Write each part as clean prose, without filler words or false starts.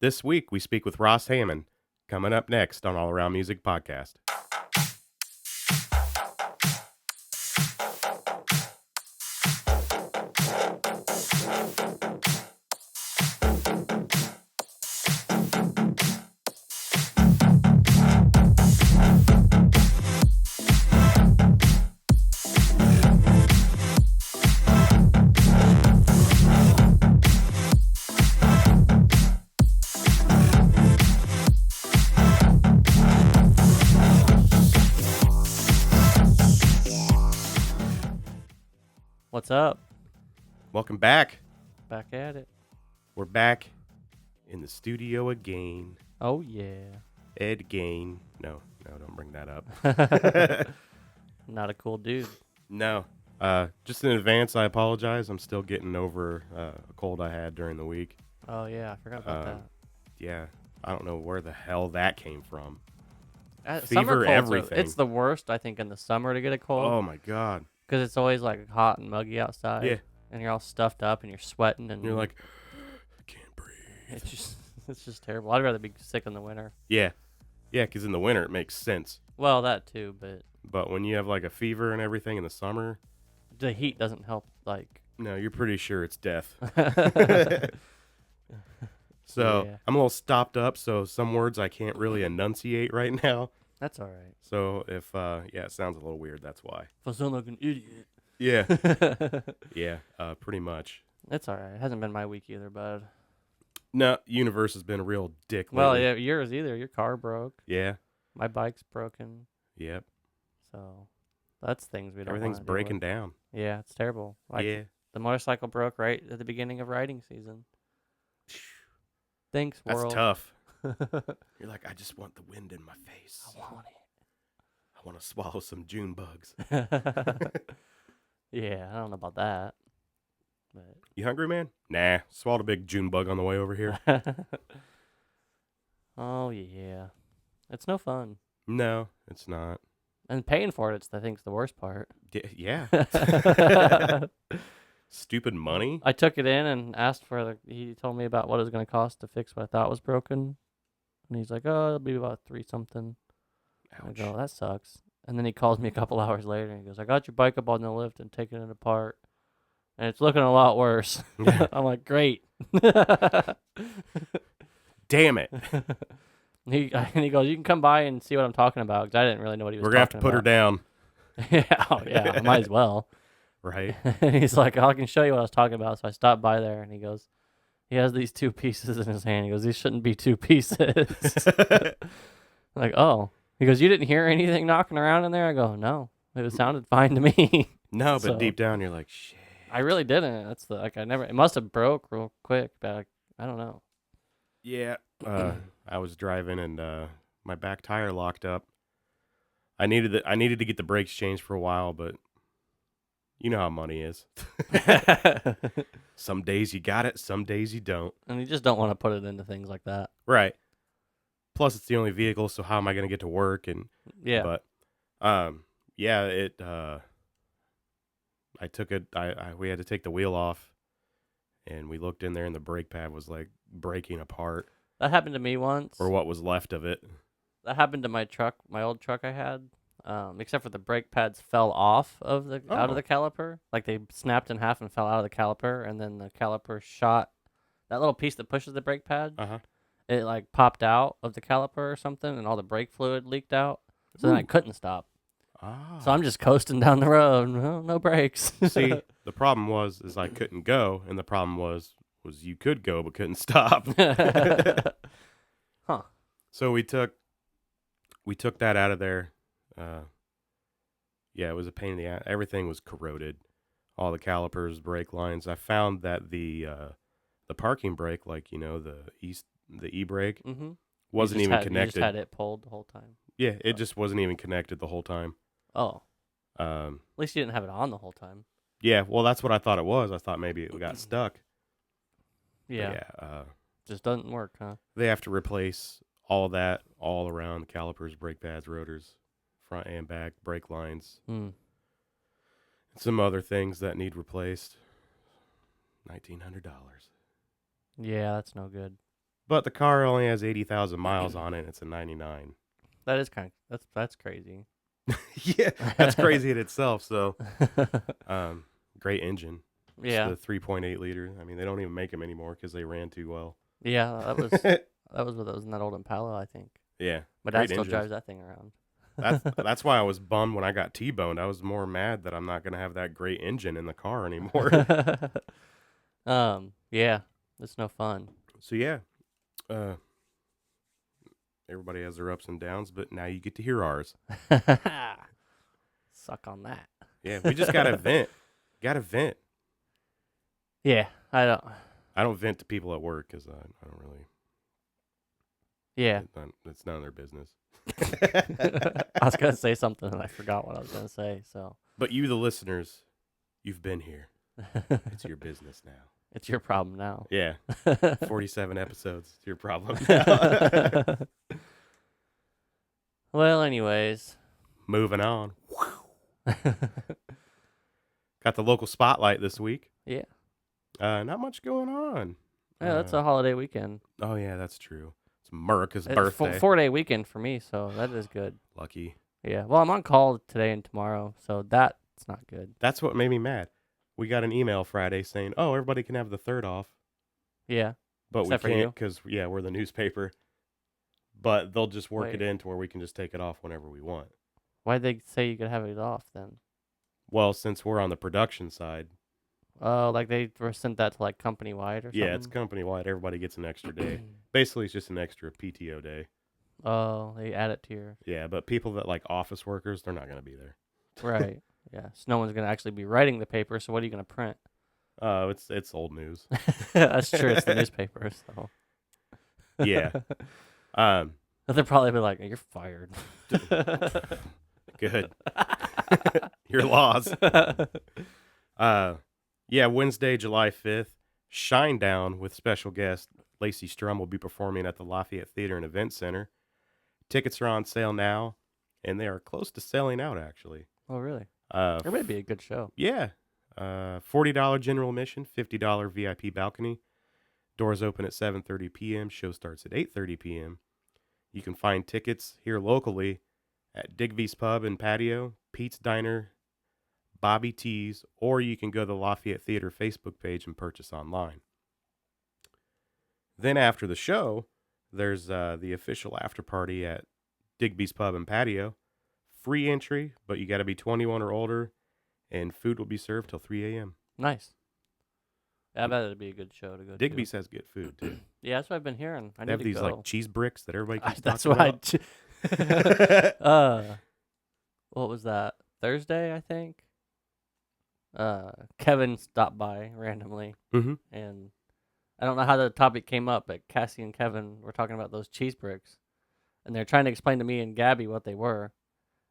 This week, we speak with Ross Hammond, coming up next on All Around Music Podcast. What's up? Welcome back. Back at it. We're back in the studio again. Oh, yeah. Ed Gain. No, don't bring that up. Not a cool dude. No. Just in advance, I apologize. I'm still getting over a cold I had during the week. Oh, yeah. I forgot about that. Yeah. I don't know where the hell that came from. Summer Fever, colds everything. It's the worst, I think, in the summer to get a cold. Oh, my God. Because it's always, like, hot and muggy outside. Yeah. And you're all stuffed up and you're sweating. And you're like, I can't breathe. It's just terrible. I'd rather be sick in the winter. Yeah. Yeah, because in the winter, it makes sense. Well, that too, But when you have, like, a fever and everything in the summer... the heat doesn't help, like... No, you're pretty sure it's death. So, yeah. I'm a little stopped up, so some words I can't really enunciate right now. That's all right. So if, it sounds a little weird, that's why. If I sound like an idiot. Yeah. Yeah, pretty much. That's all right. It hasn't been my week either, bud. No, universe has been a real dick lately. Well, yeah, yours either. Your car broke. Yeah. My bike's broken. Yep. So that's things we don't Everything's wanna deal breaking with. down. Yeah, it's terrible. Like, yeah. the motorcycle broke right at the beginning of riding season. Thanks, That's world. tough. You're like, I just want the wind in my face. I want I want to swallow some June bugs. it. Yeah, I don't know about that. But You hungry, man? Nah. Swallowed a big June bug on the way over here. Oh, yeah. It's no fun. No, it's not. And paying for it, I think, is the worst part. Yeah. Stupid money. I took it in and asked he told me about what it was going to cost to fix what I thought was broken. And he's like, oh, it'll be about $3 something. I Ouch. go, that sucks. And then he calls me a couple hours later and he goes, I got your bike up on the lift and taking it apart. And it's looking a lot worse. Yeah. I'm like, great. Damn it. And he goes, you can come by and see what I'm talking about. Because I didn't really know what he was We're going to have to put her down. Yeah, yeah, I might as well. Right. And he's like, I can show you what I was talking about. So I stopped by there and he goes, he has these 2 pieces in his hand. He goes, these shouldn't be 2 pieces. Like, oh. He goes, you didn't hear anything knocking around in there? I go, no. It sounded fine to me. No, but So, deep down you're like, shit. I really didn't. That's it must have broke real quick, but I don't know. Yeah. I was driving and my back tire locked up. I needed to get the brakes changed for a while, but you know how money is. Some days you got it, some days you don't. And you just don't want to put it into things like that. Right. Plus, it's the only vehicle, so how am I going to get to work? And Yeah. But, yeah, it. I took it. We had to take the wheel off, and we looked in there, and the brake pad was like breaking apart, That happened to me once. or what was left of it. That happened to my truck, my old truck I had. Except for the brake pads fell off of out of the caliper. Like they snapped in half and fell out of the caliper, and then the caliper shot that little piece that pushes the brake pad. It like popped out of the caliper or something, and all the brake fluid leaked out. So then I couldn't stop. So I'm just coasting down the road. No brakes. See, the problem is I couldn't go, and the problem was you could go but couldn't stop. Huh. So we took that out of there. Yeah, it was a pain in the ass. Everything was corroded. All the calipers, brake lines. I found that the parking brake, like the e-brake, wasn't even connected. You just had it pulled the whole time. Yeah, it just wasn't even connected the whole time. Oh. At least you didn't have it on the whole time. Yeah, well, that's what I thought it was. I thought maybe it got stuck. Yeah. But yeah. Just doesn't work, huh? They have to replace all that all around the calipers, brake pads, rotors, front and back, brake lines, and some other things that need replaced. $1,900. Yeah, that's no good. But the car only has 80,000 miles on it, and it's a 99. That is that's crazy. Yeah, that's crazy in itself. So, great engine. Yeah. It's the 3.8 liter. I mean, they don't even make them anymore because they ran too well. Yeah, that was what was in that old Impala, I think. Yeah, My dad still drives that thing around. That's why I was bummed when I got T-boned. I was more mad that I'm not gonna have that great engine in the car anymore. Yeah, it's no fun. So yeah, everybody has their ups and downs, but now you get to hear ours. Suck on that. Yeah, we just gotta vent. Gotta vent. Yeah, I don't vent to people at work because I don't really. Yeah, it's none of their business. I was gonna say something and I forgot what I was gonna say. So, but you, the listeners, you've been here. It's your business now. It's your problem now. Yeah, 47 episodes. It's your problem now. Well, anyways, moving on. Got the local spotlight this week. Yeah. Not much going on. Yeah, that's a holiday weekend. Oh yeah, that's true. It's America's birthday. 4-day weekend for me, so that is good. Lucky. Yeah. Well, I'm on call today and tomorrow, so that's not good. That's what made me mad. We got an email Friday saying, "Oh, everybody can have the 3rd off." Yeah. But we can't because we're the newspaper. But they'll just work it in to where we can just take it off whenever we want. Why'd they say you could have it off then? Well, since we're on the production side. Oh, like they were sent that to like company-wide or something? Yeah, it's company-wide. Everybody gets an extra day. Basically, it's just an extra PTO day. Oh, they add it to your... Yeah, but people that like office workers, they're not going to be there. Right. Yeah. So no one's going to actually be writing the paper, so what are you going to print? Oh, it's old news. That's true. It's the newspaper, so... Yeah. They'll probably be like, "You're fired." Good. Your loss. Yeah, Wednesday, July 5th, Shinedown with special guest Lacey Strum will be performing at the Lafayette Theater and Event Center. Tickets are on sale now, and they are close to selling out, actually. Oh, really? It may be a good show. Yeah. $40 general admission, $50 VIP balcony. Doors open at 7:30 p.m. Show starts at 8:30 p.m. You can find tickets here locally at Digby's Pub and Patio, Pete's Diner, Bobby T's, or you can go to the Lafayette Theater Facebook page and purchase online. Then after the show, there's the official after party at Digby's Pub and Patio. Free entry, but you got to be 21 or older, and food will be served till 3 a.m. Nice. I bet it'd be a good show to go Digby's has good food, too. Yeah, that's what I've been hearing. They have these like cheese bricks that everybody keeps that's talking about. What was that? Thursday, I think? Kevin stopped by randomly, and I don't know how the topic came up, but Cassie and Kevin were talking about those cheese bricks, and they're trying to explain to me and Gabby what they were,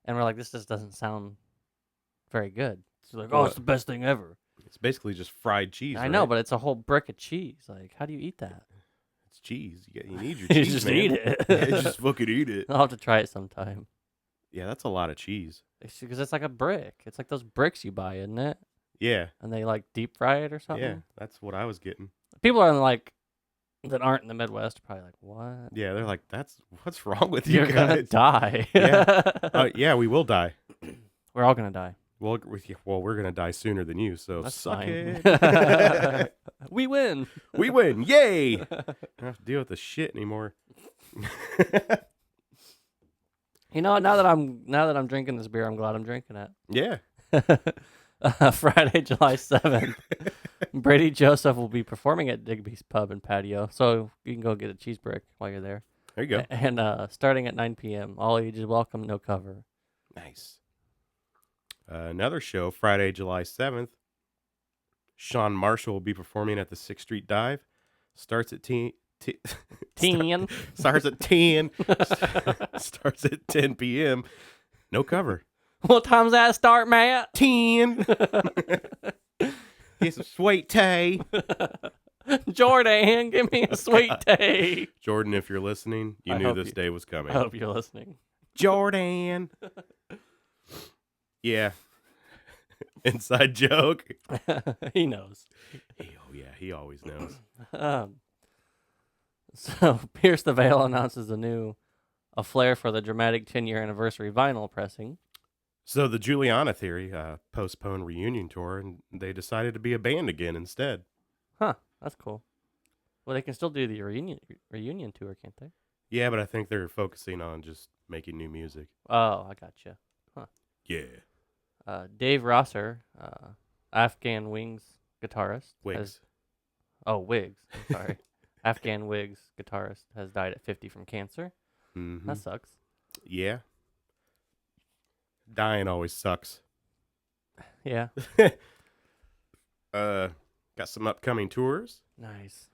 and we're like, this just doesn't sound very good. It's like, it's the best thing ever. It's basically just fried cheese. I know, but it's a whole brick of cheese. Like, how do you eat that? It's cheese. You need your cheese, you just eat it. Yeah, you just fucking eat it. I'll have to try it sometime. Yeah, that's a lot of cheese. Because it's like a brick. It's like those bricks you buy, isn't it? Yeah. And they like deep fry it or something? Yeah, that's what I was getting. People are like, that aren't in the Midwest are probably like, what? Yeah, they're like, what's wrong with you You're guys? You're going to die. Yeah, we will die. We're all going to die. Well, we're going to die sooner than you, so that's suck fine. it. We win. We win. Yay. I don't have to deal with this shit anymore. You know, now that I'm drinking this beer, I'm glad I'm drinking it. Yeah. Friday, July 7th, Brady Joseph will be performing at Digby's Pub and Patio, so you can go get a cheese brick while you're there. There you go. And starting at 9 p.m., all ages welcome, no cover. Nice. Another show, Friday, July 7th. Sean Marshall will be performing at the 6th Street Dive. Starts at 10. Starts at 10. Starts at 10 p.m. No cover. What time's that start, Matt? 10. Get some sweet tea. Jordan, give me a sweet tea. Jordan, if you're listening, you knew this day was coming. I hope you're listening. Jordan. Yeah. Inside joke. He knows. Oh, yeah, he always knows. So Pierce the Veil announces a Flair for the dramatic 10-year anniversary vinyl pressing. So the Juliana Theory postponed reunion tour, and they decided to be a band again instead. Huh, that's cool. Well, they can still do the reunion tour, can't they? Yeah, but I think they're focusing on just making new music. Oh, I gotcha. Huh. Yeah. Dave Rosser, Afghan Wings guitarist. Wigs. Wigs. I'm sorry. Afghan Whigs guitarist has died at 50 from cancer. Mm-hmm. That sucks. Yeah. Dying always sucks. Yeah. Got some upcoming tours. Nice.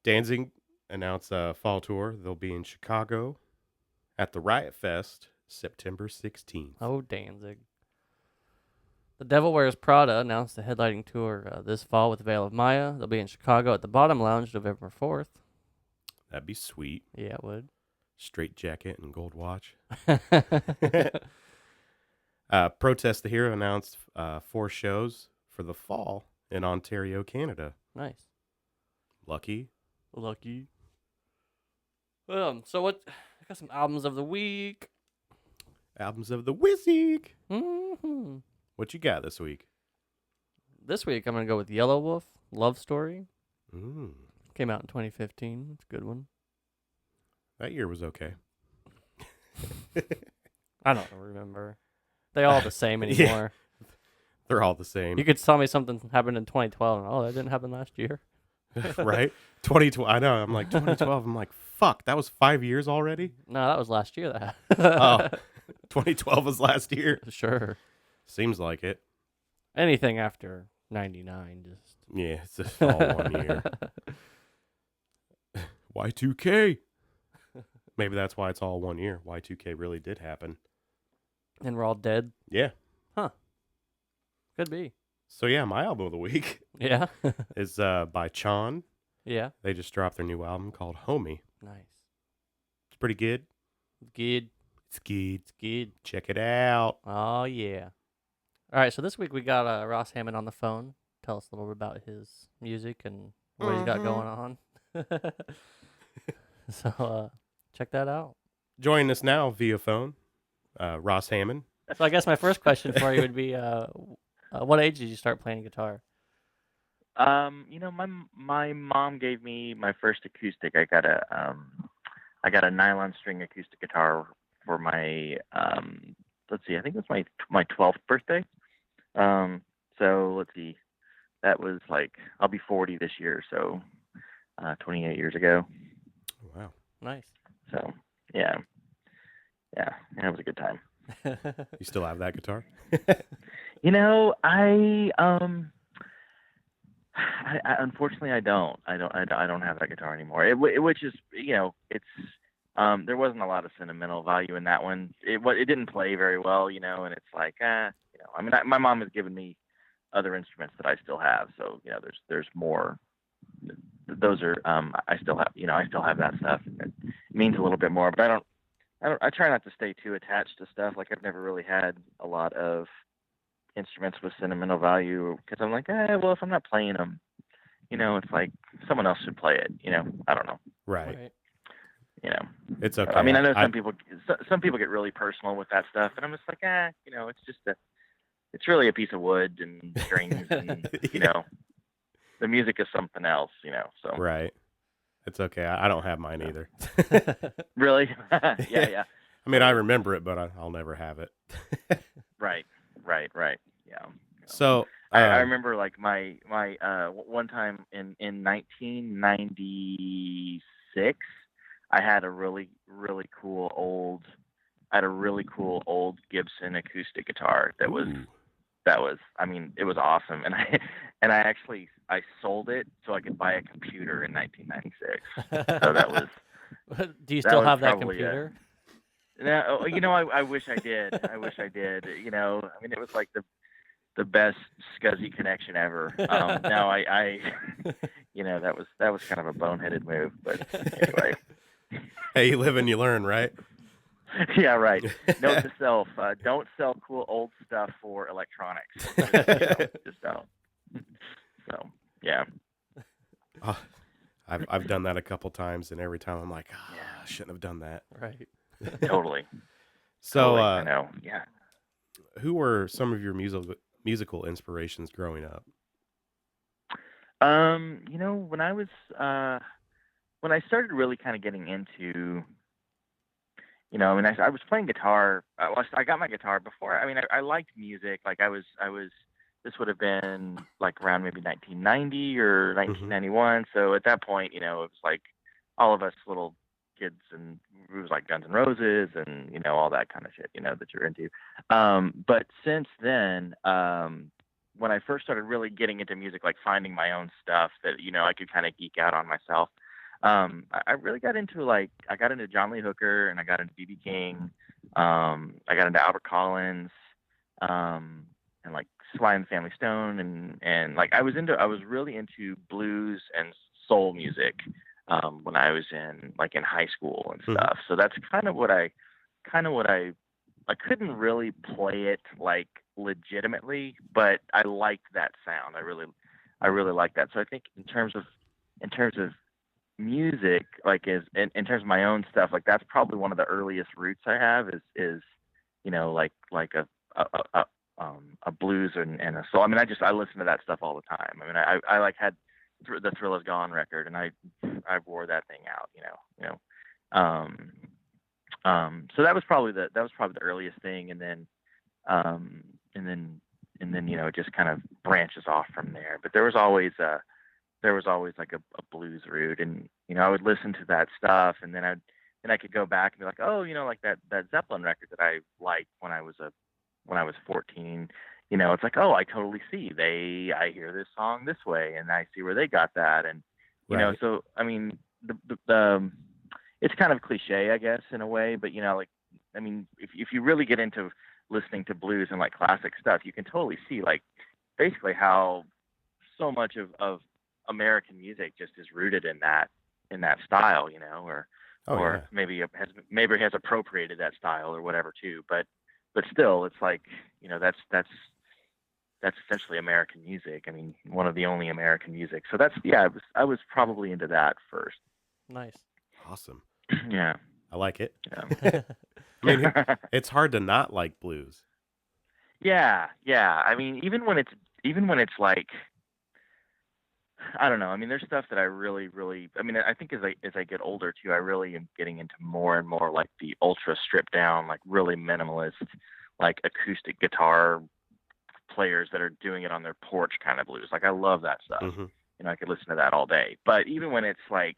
Danzig announced a fall tour. They'll be in Chicago at the Riot Fest September 16th. Oh, Danzig. The Devil Wears Prada announced a headlining tour this fall with Veil of Maya. They'll be in Chicago at the Bottom Lounge November 4th. That'd be sweet. Yeah, it would. Straight jacket and gold watch. Protest the Hero announced 4 shows for the fall in Ontario, Canada. Nice. Lucky. So what? I got some albums of the week. Albums of the Week. Mm-hmm. What you got this week? This week I'm gonna go with Yellow Wolf, Love Story. Mm. Came out in 2015. It's a good one. That year was okay. I don't remember. They all the same anymore. Yeah, they're all the same. You could tell me something happened in 2012, and that didn't happen last year. Right? 2012. I know. I'm like 2012. I'm like, fuck. That was 5 years already. No, that was last year. Oh, 2012 was last year. Sure. Seems like it. Anything after 99, just Yeah, it's just all 1 year. Y2K. Maybe that's why it's all 1 year. Y2K really did happen. And we're all dead. Yeah. Huh. Could be. So yeah, my album of the week Yeah. is by Chon. Yeah. They just dropped their new album called Homie. Nice. It's pretty good. Good. It's good. It's good. Check it out. Oh yeah. All right. So this week we got Ross Hammond on the phone. Tell us a little bit about his music and what he's got going on. So check that out. Joining us now via phone, Ross Hammond. So I guess my first question for you would be, what age did you start playing guitar? My mom gave me my first acoustic. I got a nylon string acoustic guitar for my let's see, I think it was my 12th birthday. So let's see, that was like, I'll be 40 this year, so 28 years ago. Wow, nice. So yeah, it was a good time. You still have that guitar? I unfortunately I don't have that guitar anymore. Which is, it's there wasn't a lot of sentimental value in that one. It didn't play very well, and it's like, I mean, my mom has given me other instruments that I still have, so there's more. Those are I still have that stuff. It means a little bit more, but I try not to stay too attached to stuff. Like, I've never really had a lot of instruments with sentimental value, because I'm like, well, if I'm not playing them, it's like someone else should play it. I don't know. Right. It's okay. I mean, I know some people get really personal with that stuff, and I'm just like, it's just it's really a piece of wood and strings, and Yeah. The music is something else, so. Right. It's okay. I don't have mine either. Really? Yeah. I mean, I remember it, but I'll never have it. Right. Yeah. So I remember, like, my one time in 1996, I had a really cool old Gibson acoustic guitar that was I mean, it was awesome, and I sold it so I could buy a computer in 1996. So that was. Do you still have that computer? No, I wish I did. I mean, it was like the best SCSI connection ever. Now I that was kind of a boneheaded move, but anyway. Hey, you live and you learn, right? Yeah, right. Note to self: don't sell cool old stuff for electronics. Just don't. So, yeah. I've done that a couple times, and every time I'm like, Yeah. I shouldn't have done that. Right. Totally. So, Totally. I know. Yeah. who were some of your musical inspirations growing up? When I was when I started really kind of getting into, I was playing guitar. I got my guitar before. I mean, I liked music. Like I was. This would have been like around maybe 1990 or Hmm. 1991. So at that point, it was like all of us little kids, and it was like Guns N' Roses and all that kind of shit, that you're into. But since then, when I first started really getting into music, like finding my own stuff that I could kind of geek out on myself. I really got into I got into John Lee Hooker, and I got into BB King. I got into Albert Collins, and like Sly and the Family Stone, and like I was really into blues and soul music when I was in high school and Hmm. stuff. So that's kind of what I couldn't really play it like legitimately, but I liked that sound. I really liked that. So I think in terms of music, like in terms of my own stuff, like that's probably one of the earliest roots I have is like a a blues and a soul. I mean, I listen to that stuff all the time. I mean, I like had the Thrill Is Gone record, and I wore that thing out. Um, so that was probably the earliest thing, and then um, and then it just kind of branches off from there. But there was always like a blues root, and I would listen to that stuff, and then I could go back and be like, oh, like that Zeppelin record that I liked when I was 14. It's like, oh, I totally see. I hear this song this way, and I see where they got that, and Right. so I mean, the it's kind of cliche, I guess, in a way, but like, I mean, if you really get into listening to blues and like classic stuff, you can totally see like basically how so much of American music just is rooted in that style, Oh or yeah. maybe has appropriated that style or whatever too. But still, it's like that's essentially American music. I mean, one of the only American music. So that's yeah. I was probably into that first. Nice. Awesome. Yeah. I like it. Yeah. I mean, it's hard to not like blues. Yeah, yeah. I mean, even when it's like, I don't know. I mean, there's stuff that I really, really. I mean, I think as I get older too, I really am getting into more and more like the ultra stripped down, like really minimalist, like acoustic guitar players that are doing it on their porch kind of blues. Like I love that stuff. Hmm. I could listen to that all day. But even when it's like,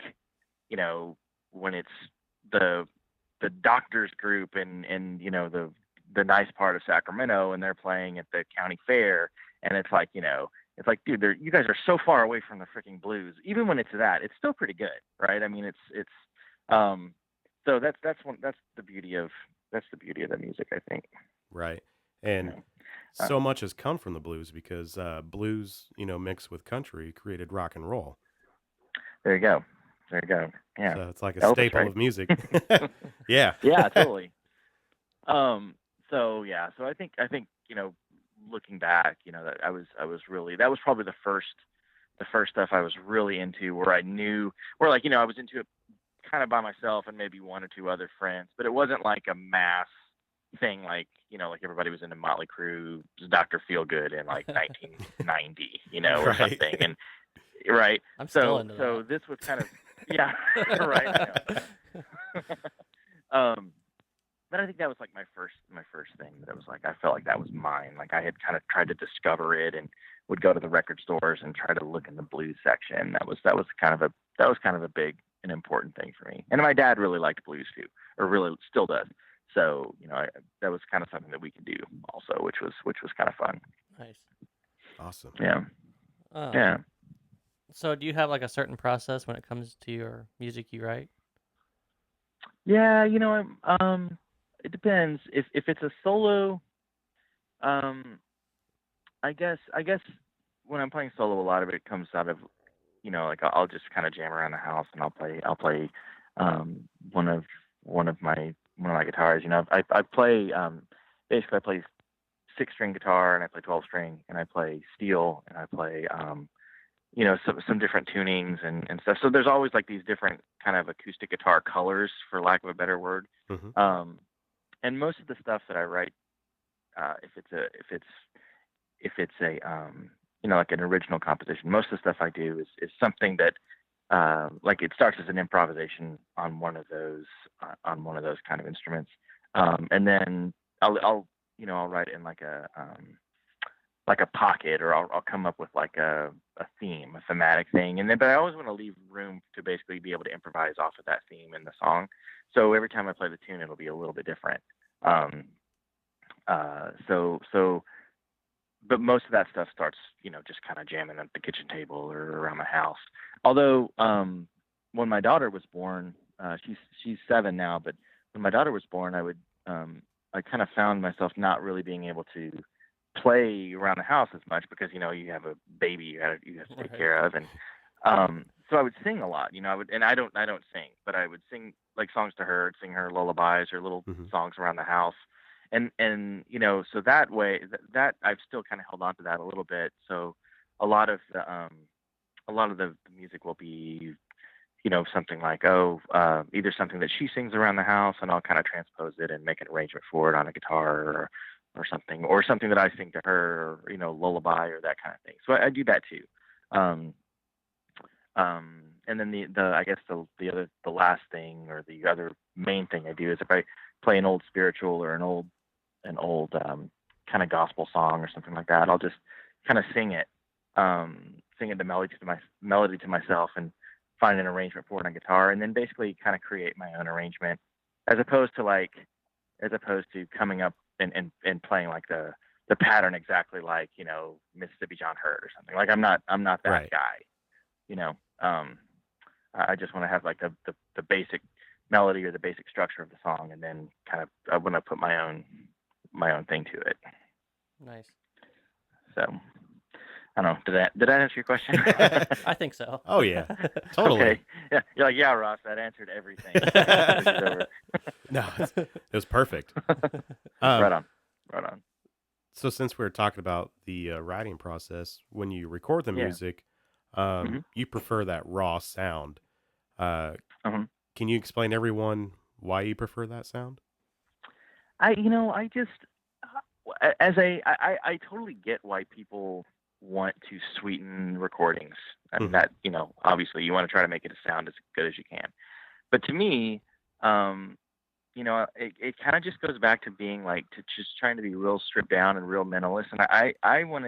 you know, when it's the the doctors group and the nice part of Sacramento, and they're playing at the county fair, and it's like, dude, you guys are so far away from the freaking blues. Even when it's that, it's still pretty good, right? I mean, it's um so that's the beauty of the music, I think. Right. You And know. Uh, so much has come from the blues because blues, mixed with country created rock and roll. there you go. There you go. Yeah. So it's like a Elvis, staple right? of music. Yeah. Yeah, totally. So yeah, so I think looking back, that I was really, that was probably the first stuff I was really into, where I knew, where like I was into it kind of by myself and maybe one or two other friends, but it wasn't like a mass thing, like like everybody was into Motley Crue, Dr. Feelgood in like 1990, or something, Right. and right. I'm still So into so that. this was kind of, yeah, right. I know. Um, but I think that was like my first thing that I was like, I felt like that was mine. Like I had kind of tried to discover it, and would go to the record stores and try to look in the blues section. That was kind of a big and important thing for me. And my dad really liked blues too, or really still does. So that was kind of something that we could do also, which was kind of fun. Nice. Awesome. Yeah, Um, yeah, so do you have like a certain process when it comes to your music you write? yeah. It depends. If it's a solo, um, I guess when I'm playing solo, a lot of it comes out of, like I'll just kind of jam around the house, and I'll play um one of one of my guitars. I play, basically I play 6 string guitar, and I play 12 string, and I play steel, and I play some different tunings and stuff. So there's always like these different kind of acoustic guitar colors, for lack of a better word. Mm-hmm. And most of the stuff that I write, if it's a like an original composition, most of the stuff I do is something that like it starts as an improvisation on one of those kind of instruments, and then I'll write it in like a pocket, or I'll come up with like a theme, a thematic thing, and then but I always want to leave room to basically be able to improvise off of that theme in the song. So every time I play the tune, it'll be a little bit different. So but most of that stuff starts, just kind of jamming at the kitchen table or around my house. Although, when my daughter was born, she's 7 now, but when my daughter was born, I kind of found myself not really being able to play around the house as much because, you have a baby you have to take care of. And, so I would sing a lot, and I don't sing, but I would sing like songs to her, sing her lullabies or little songs around the house. And so that way that I've still kind of held on to that a little bit. So a lot of the music will be, something like, either something that she sings around the house and I'll kind of transpose it and make an arrangement for it on a guitar or something that I sing to her, or, lullaby or that kind of thing. So I do that too. And then I guess the last thing, or the other main thing I do, is if I play an old spiritual or an old kind of gospel song or something like that, I'll just kind of sing it the melody to myself and find an arrangement for it on guitar, and then basically kind of create my own arrangement, as opposed to coming up and playing like the pattern exactly like Mississippi John Hurt or something. Like I'm not that Right. guy. I just want to have like the basic melody or the basic structure of the song, and then kind of I want to put my own thing to it. Nice. So I don't know. Did that answer your question? I think so. Oh yeah, totally. Okay. Yeah, you're like, yeah, Ross, that answered everything. No, it was perfect. Right on. So since we were talking about the writing process, when you record the music, you prefer that raw sound. Can you explain to everyone why you prefer that sound? I totally get why people want to sweeten recordings. I mean, that, obviously you want to try to make it sound as good as you can. But to me, it kind of just goes back to being like, to just trying to be real stripped down and real minimalist. And I want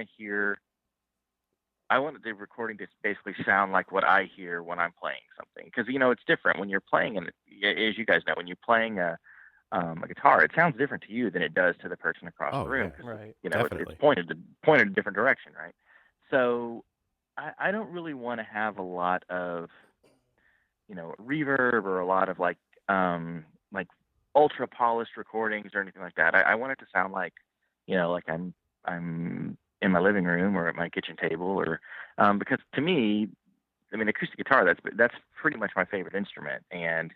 the recording to basically sound like what I hear when I'm playing something. Because, it's different when you're playing, and as you guys know, when you're playing a guitar, it sounds different to you than it does to the person across the room. Yeah, right. Definitely. It's pointed a different direction, right? So I don't really want to have a lot of, reverb or a lot of like ultra polished recordings or anything like that. I want it to sound like, like I'm in my living room or at my kitchen table, or because to me, I mean, acoustic guitar, that's pretty much my favorite instrument. And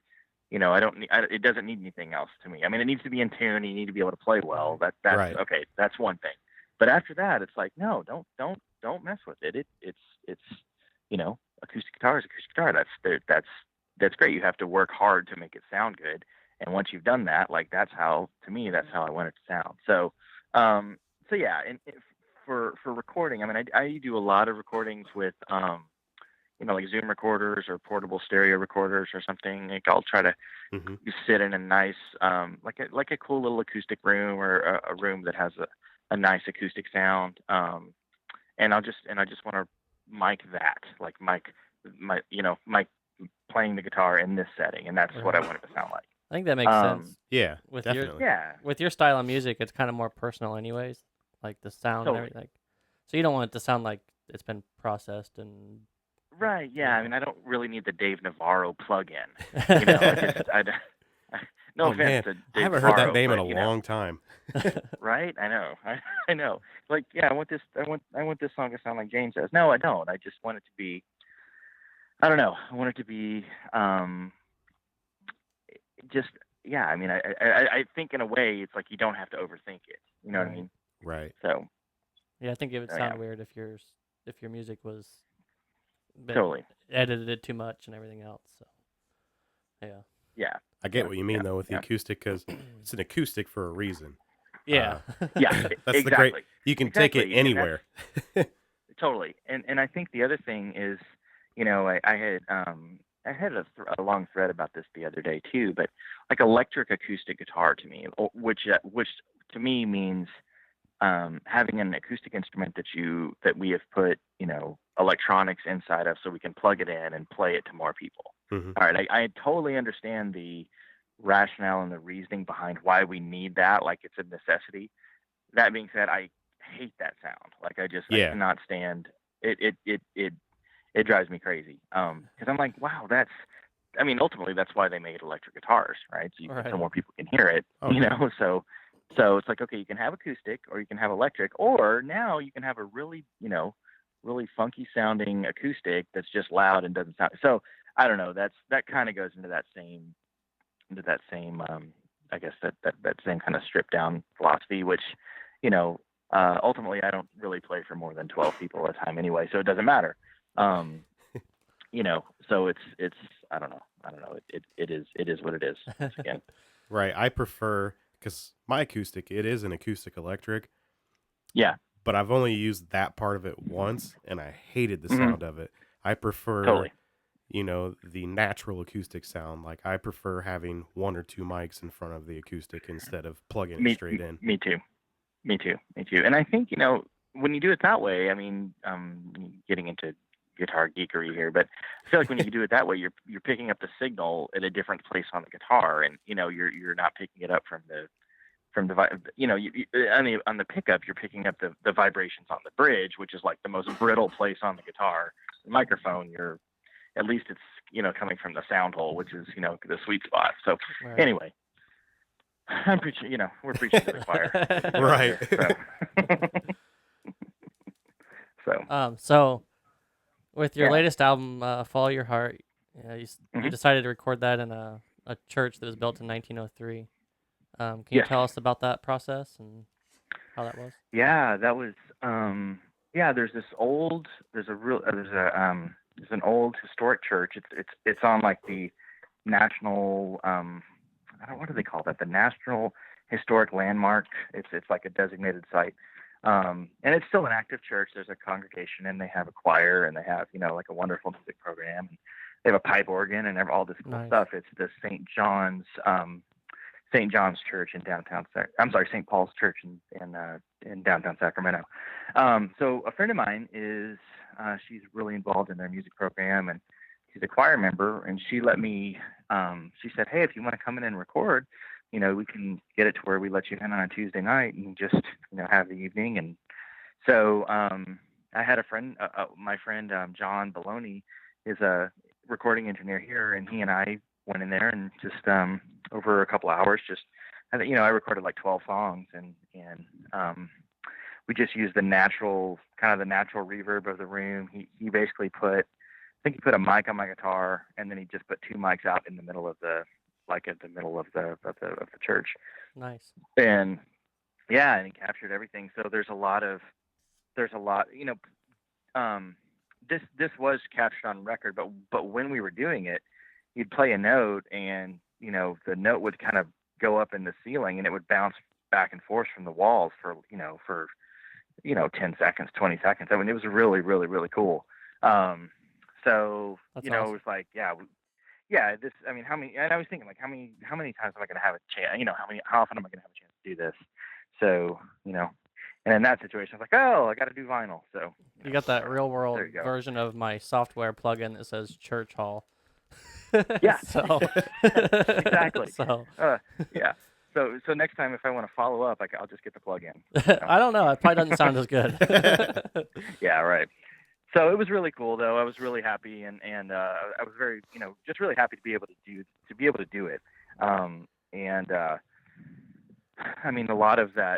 it doesn't need anything else to me. I mean, it needs to be in tune. You need to be able to play well. That's right. Okay. That's one thing. But after that, it's like, no, don't mess with it. It's acoustic guitar is acoustic guitar. That's great. You have to work hard to make it sound good. And once you've done that, like that's how I want it to sound. So, yeah. And for recording, I mean, I do a lot of recordings with, like Zoom recorders or portable stereo recorders or something. Like I'll try to sit in a nice, like a cool little acoustic room, or a room that has a nice acoustic sound. And I just want to mic that, like mic playing the guitar in this setting, and that's what I want it to sound like. I think that makes sense. Yeah, with definitely. With your style of music, it's kind of more personal, anyways. Like the sound and everything. So you don't want it to sound like it's been processed and. Right. Yeah. I mean, I don't really need the Dave Navarro plug-in. No offense to Dave I haven't Navarro, heard that name in a but, long time. Right. I know. I know. Like, yeah, I want this song to sound like James says. No, I don't. I just want it to be. I don't know. I want it to be. Just yeah. I mean, I think in a way it's like you don't have to overthink it. You know what I mean? Right. So. Yeah, I think it would sound weird if your music was Totally. edited it too much and everything else. So, yeah. Yeah. I get what you mean, though, with the yeah. acoustic, because it's an acoustic for a reason. Yeah. Yeah, That's exactly. the great. You can take it anywhere. Totally. And I think the other thing is, I had a long thread about this the other day too, but like electric acoustic guitar to me, which to me means having an acoustic instrument that we have put, electronics inside of so we can plug it in and play it to more people. Mm-hmm. All right. I totally understand the rationale and the reasoning behind why we need that. Like it's a necessity. That being said, I hate that sound. Like I cannot stand it. It drives me crazy. Cause I'm like, wow, ultimately that's why they made electric guitars, right? So more people can hear it, So it's like, okay, you can have acoustic or you can have electric, or now you can have a really, really funky sounding acoustic that's just loud and doesn't sound. So I don't know. That kind of goes into that same, I guess that same kind of stripped down philosophy, which, ultimately I don't really play for more than 12 people at a time anyway, so it doesn't matter. So it's I don't know. It is what it is. Again. Right. I prefer, because my acoustic, it is an acoustic electric. Yeah. But I've only used that part of it once, and I hated the sound of it. I prefer, totally. The natural acoustic sound. Like I prefer having one or two mics in front of the acoustic instead of plugging it straight in. Me too. And I think, when you do it that way, getting into guitar geekery here, but I feel like when you do it that way, you're picking up the signal at a different place on the guitar, and you're not picking it up from the on the pickup, you're picking up the vibrations on the bridge, which is like the most brittle place on the guitar. The microphone, at least it's coming from the sound hole, which is the sweet spot. So anyway, I'm preaching. We're preaching to the choir, right? So with your latest album, "Follow Your Heart," you decided to record that in a church that was built in 1903. Can you tell us about that process and how that was? Yeah, that was. There's an old historic church. It's on like the national. What do they call that? The National Historic Landmark. It's like a designated site. And it's still an active church. There's a congregation, and they have a choir, and they have like a wonderful music program. They have a pipe organ and all this cool stuff. It's the St. John's Church in downtown. St. Paul's Church in downtown Sacramento. So a friend of mine she's really involved in their music program, and she's a choir member. And she let me. She said, "Hey, if you want to come in and record, we can get it to where we let you in on a Tuesday night and just have the evening." And so I had a friend, my friend John Baloney is a recording engineer here, and he and I went in there and just over a couple hours, I recorded like 12 songs, and we just used the natural reverb of the room. He basically put a mic on my guitar, and then he just put two mics out in the middle of the church. Nice. And and he captured everything. So there's a lot. This was captured on record, but when we were doing it, you'd play a note, and the note would kind of go up in the ceiling, and it would bounce back and forth from the walls for 10 seconds, 20 seconds. It was really, really, really cool. So That's awesome. It was like, this. How many? And I was thinking, like, how many times am I going to have a chance? How often am I going to have a chance to do this? So and in that situation, I was like, oh, I got to do vinyl. So you got that real world version of my software plugin that says Church Hall. Yeah. So exactly. So yeah. So next time, if I want to follow up, I'll just get the plug-in. I don't know. It probably doesn't sound as good. Yeah. Right. So it was really cool, though. I was really happy, and I was very, just really happy to be able to do it. A lot of the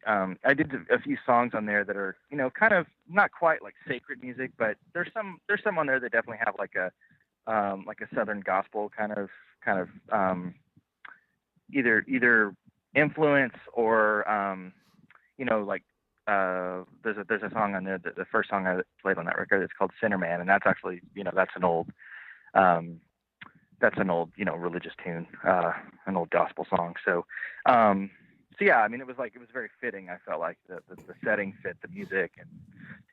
I did a few songs on there that are, kind of not quite like sacred music, but there's some on there that definitely have like a Southern gospel kind of either influence or like there's a song on there, the first song I played on that record. It's called Sinner Man, and that's actually, um, that's an old, religious tune, an old gospel song. So yeah, I mean, it was very fitting. I felt like the setting fit the music,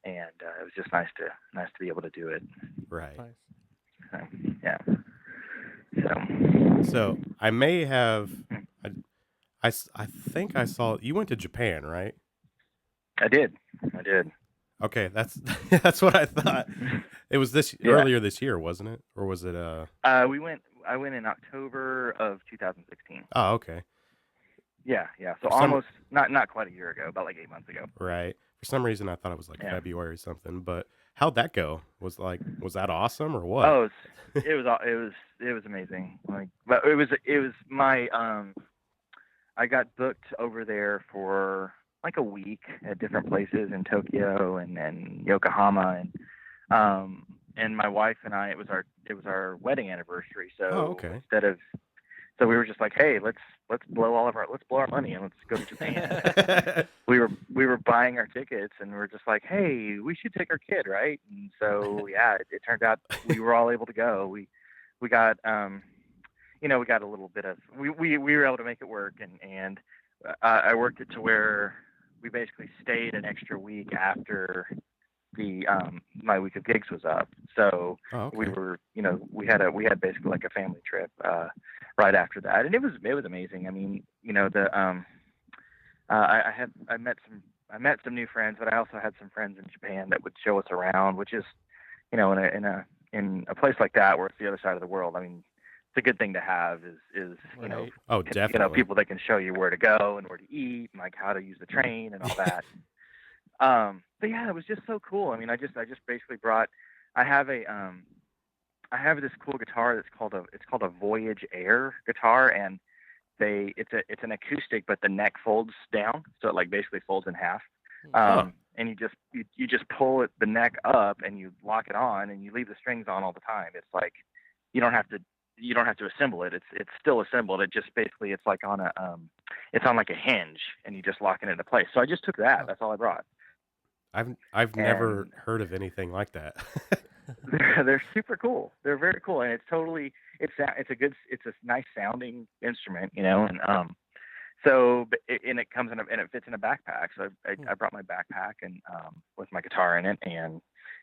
and it was just nice to be able to do it. Right. Nice. So, yeah. So. So I may have, I think I saw you went to Japan, right? I did. Okay, that's that's what I thought. It was earlier this year, wasn't it? Or was it I went in October of 2016. Oh, okay. Yeah. So almost not quite a year ago, about like 8 months ago. Right. For some reason I thought it was like February or something, but how'd that go? Was that awesome or what? Oh, it was amazing. But it was my I got booked over there for like a week at different places in Tokyo and Yokohama, and my wife and I, it was our wedding anniversary. So okay. So we were just like, hey, let's blow our money and let's go to Japan. we were buying our tickets and we were just like, hey, we should take our kid, right? And so yeah, it turned out we were all able to go. We got we got a little bit of we were able to make it work, and I worked it to where we basically stayed an extra week after the my week of gigs was up. So we were, we had basically like a family trip right after that, and it was amazing. I mean, I met some new friends, but I also had some friends in Japan that would show us around, which is, in a place like that where it's the other side of the world. I mean, it's a good thing to have is definitely. People that can show you where to go and where to eat and like how to use the train and all that. But yeah, it was just so cool. I mean, I just basically brought. I have this cool guitar that's called a Voyage Air guitar, and it's an acoustic, but the neck folds down, so it like basically folds in half. And you just pull the neck up and you lock it on and you leave the strings on all the time. It's like you don't have to assemble it. It's still assembled. It just basically it's like on it's on like a hinge and you just lock it into place. So I just took that. That's all I brought. I've never heard of anything like that. They're super cool. They're very cool, and it's a nice sounding instrument, and so it comes and it fits in a backpack. So I brought my backpack and with my guitar in it, and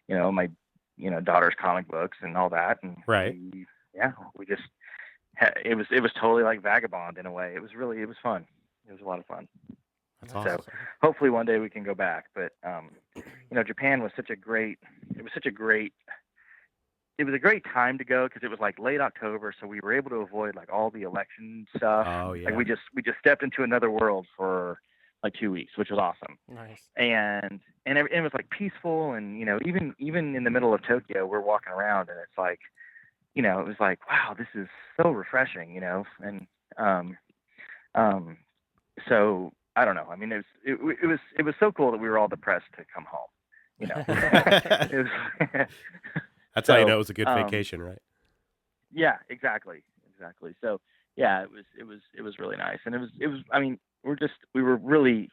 my daughter's comic books and all that, and right. We just it was totally like Vagabond in a way. It was fun. It was a lot of fun. That's awesome. So hopefully one day we can go back. But Japan was a great time to go because it was like late October, so we were able to avoid like all the election stuff. Oh yeah. Like we just stepped into another world for like 2 weeks, which was awesome. Nice. And it was like peaceful, and even in the middle of Tokyo, we're walking around and it's like, it was like, wow, this is so refreshing, and so I don't know. I mean, it was so cool that we were all depressed to come home. It was, That's how you know it was a good vacation, right? Yeah, exactly. So yeah, it was really nice, and it was. I mean, we were really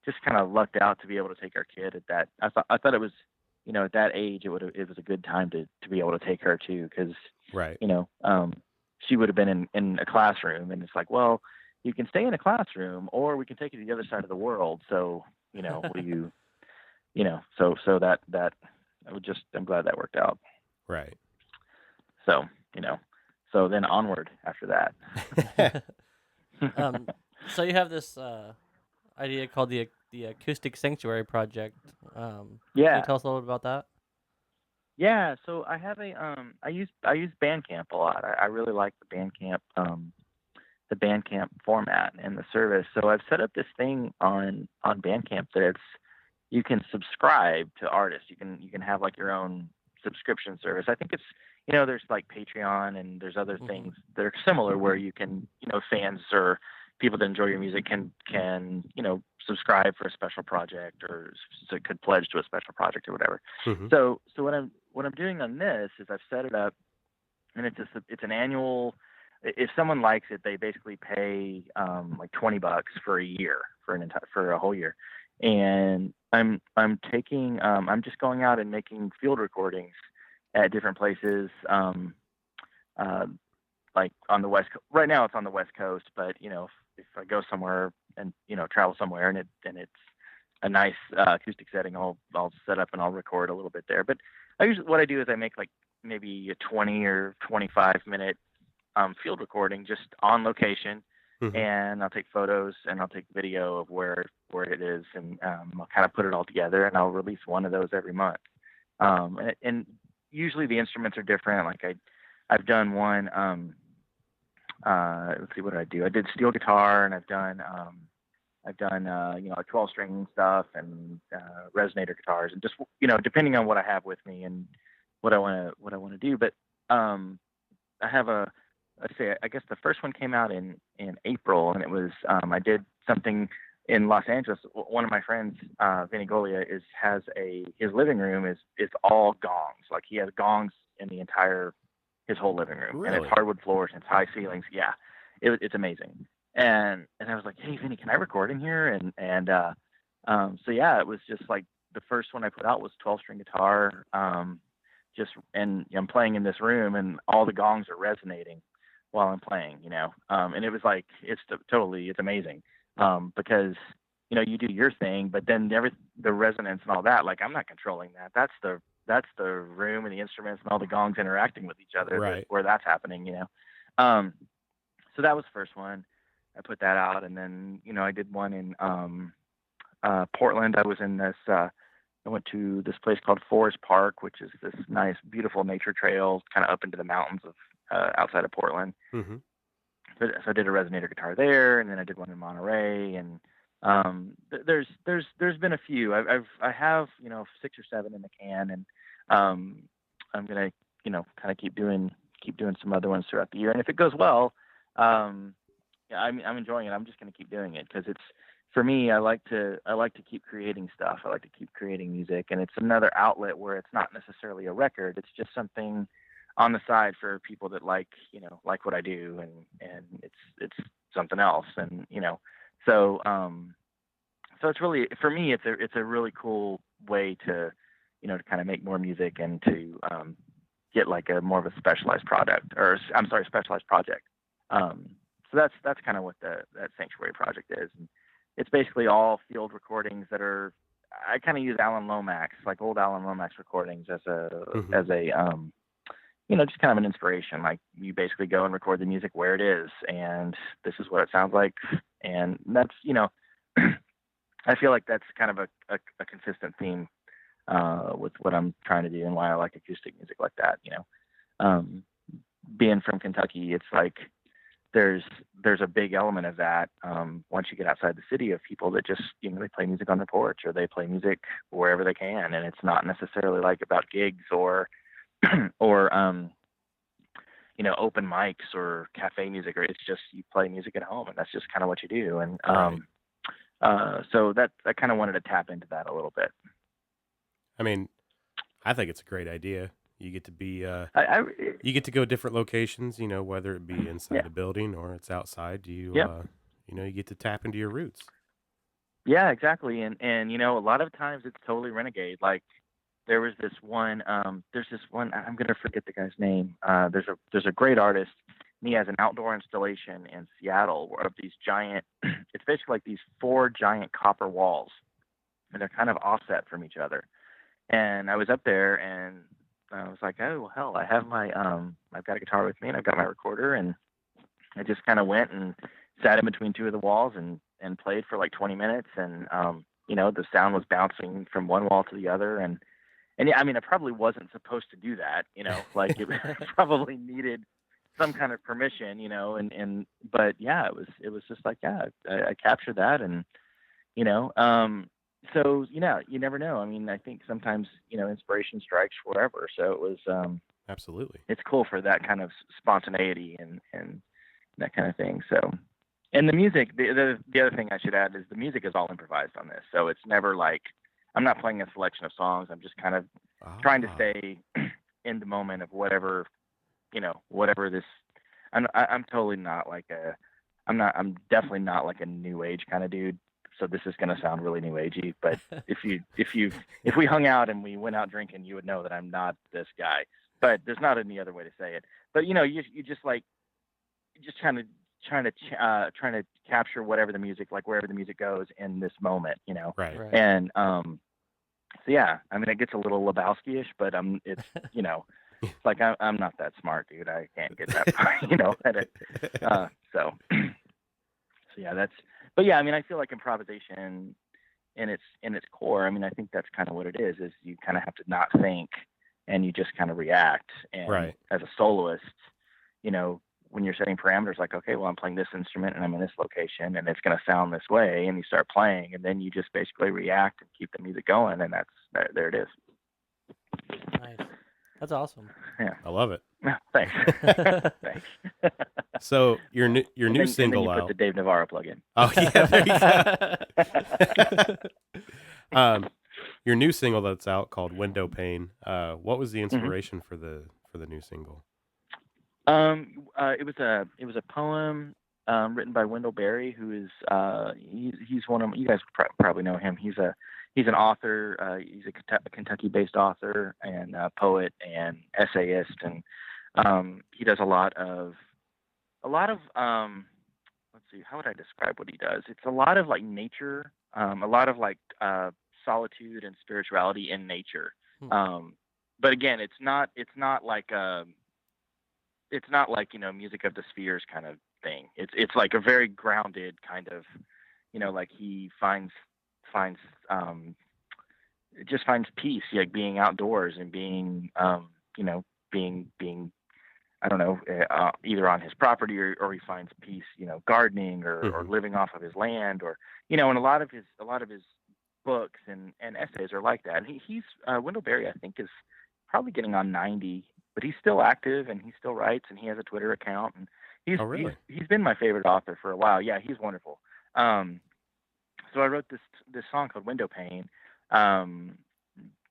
just kind of lucked out to be able to take our kid at that. I thought it was, at that age, it was a good time to be able to take her too, because right. She would have been in a classroom, and it's like, well, you can stay in a classroom, or we can take you to the other side of the world. So, will you, so that I'm glad that worked out. Right. So, so then onward after that. So you have this idea called the Acoustic Sanctuary Project. Can you tell us a little bit about that? Yeah, so I have I use Bandcamp a lot. I really like the Bandcamp format and the service. So I've set up this thing on Bandcamp that you can subscribe to artists. You can have like your own subscription service. I think it's, there's like Patreon and there's other things that are similar where you can, fans or people that enjoy your music can subscribe for a special project, or so could pledge to a special project or whatever. Mm-hmm. So what I'm doing on this is I've set it up, and it's an annual. If someone likes it, they basically pay like $20 for a year, for a whole year, and I'm taking I'm just going out and making field recordings at different places. Uh, like on the west right now it's on the west coast, but if I go somewhere and travel somewhere and it's a nice acoustic setting, I'll set up and I'll record a little bit there. But what I do is I make like maybe a 20 or 25 minute field recording just on location, Mm-hmm. and I'll take photos and I'll take video of where it is, and I'll kind of put it all together, and I'll release one of those every month. And usually the instruments are different. Like I've done one. Let's see, what did I do? I did steel guitar, and I've done like 12-string stuff and resonator guitars, and just depending on what I have with me and what I want to do. But I have I guess the first one came out in April, and it was I did something in Los Angeles. One of my friends, Vinny Golia, has his living room is all gongs. Like he has gongs in his whole living room, Really? and it's hardwood floors and it's high ceilings. Yeah, it's amazing. And I was like, hey Vinny, can I record in here? So yeah, it was just like the first one I put out was 12-string guitar. And I'm playing in this room, and all the gongs are resonating while I'm playing, and it was like, it's amazing. Because, you do your thing, but then the resonance and all that, like I'm not controlling that. That's the room and the instruments and all the gongs interacting with each other, Right. where that's happening, so that was the first one. I put that out, and then, I did one in, Portland. I was in this, I went to this place called Forest Park, which is this nice, beautiful nature trail kind of up into the mountains of outside of Portland. Mm-hmm. So I did a resonator guitar there, and then I did one in Monterey, and there's been a few. I have 6 or 7 in the can, and I'm gonna kind of keep doing some other ones throughout the year. And if it goes well, yeah, I'm enjoying it. I'm just gonna keep doing it because it's, for me, I like to keep creating stuff. I like to keep creating music, and it's another outlet where it's not necessarily a record. It's just something on the side for people that like what I do, and it's something else, and so it's really, for me, it's a really cool way to to kind of make more music and to get like a more of a specialized specialized project. So that's kind of what that Sanctuary project is. And it's basically all field recordings that are, I kind of use Alan Lomax, like old Alan Lomax recordings as a just kind of an inspiration. Like you basically go and record the music where it is, and this is what it sounds like. And that's, I feel like that's kind of a consistent theme with what I'm trying to do, and why I like acoustic music like that. Being from Kentucky, it's like there's a big element of that once you get outside the city, of people that just they play music on their porch, or they play music wherever they can, and it's not necessarily like about gigs or or open mics or cafe music, or it's just you play music at home, and that's just kind of what you do. And so that I kind of wanted to tap into that a little bit. I mean, I think it's a great idea. You get to be, you get to go different locations, whether it be inside a building or it's outside. You get to tap into your roots. Yeah, exactly. And a lot of times it's totally renegade. Like there was this one, I'm going to forget the guy's name. There's a great artist, and he has an outdoor installation in Seattle of these giant, it's basically like these 4 giant copper walls, and they're kind of offset from each other. And I was up there, and I was like, oh, well, hell, I have my, I've got a guitar with me, and I've got my recorder, and I just kind of went and sat in between 2 of the walls and played for like 20 minutes. And, the sound was bouncing from one wall to the other. And yeah, I mean, I probably wasn't supposed to do that, like it probably needed some kind of permission, but yeah, it was just like, yeah, I captured that. And, so, you never know. I mean, I think sometimes, inspiration strikes wherever. So it was, absolutely, it's cool for that kind of spontaneity and that kind of thing. So, and the music, the other thing I should add is the music is all improvised on this. So it's never like, I'm not playing a selection of songs. I'm just kind of trying to stay in the moment of whatever this, I'm totally not like I'm definitely not like a new age kind of dude. so this is going to sound really new agey, but if we hung out and we went out drinking, you would know that I'm not this guy. But there's not any other way to say it. But you just like just trying to capture whatever the music, like wherever the music goes in this moment, Right. And so yeah, I mean, it gets a little Lebowski-ish, but it's it's like I'm not that smart, dude. I can't get that far, at it. So yeah, but yeah, I mean, I feel like improvisation in its core, I mean, I think that's kind of what it is you kind of have to not think and you just kind of react. And Right. as a soloist, when you're setting parameters, like, okay, well, I'm playing this instrument and I'm in this location and it's going to sound this way, and you start playing, and then you just basically react and keep the music going, and there it is. Nice. That's awesome. Yeah, I love it. Thanks. Thanks. So your new single and then you out. put the Dave Navarro plug in. Oh yeah, there you go. Your new single that's out called Windowpane. What was the inspiration for the new single? It was a poem written by Wendell Berry, who is he's one of, you guys probably know him. He's an author. He's a Kentucky-based author and poet and essayist, and he does a lot of let's see, how would I describe what he does? It's a lot of like nature, a lot of like solitude and spirituality in nature. But again, it's not like music of the spheres kind of thing. It's like a very grounded kind of, like he finds peace, like being outdoors and being being I don't know, either on his property or he finds peace, gardening or living off of his land, or and a lot of his books and essays are like that. And he's Wendell Berry, I think, is probably getting on 90, but he's still active and he still writes, and he has a Twitter account, and he's been my favorite author for a while. Yeah, he's wonderful. So I wrote this song called Windowpane, and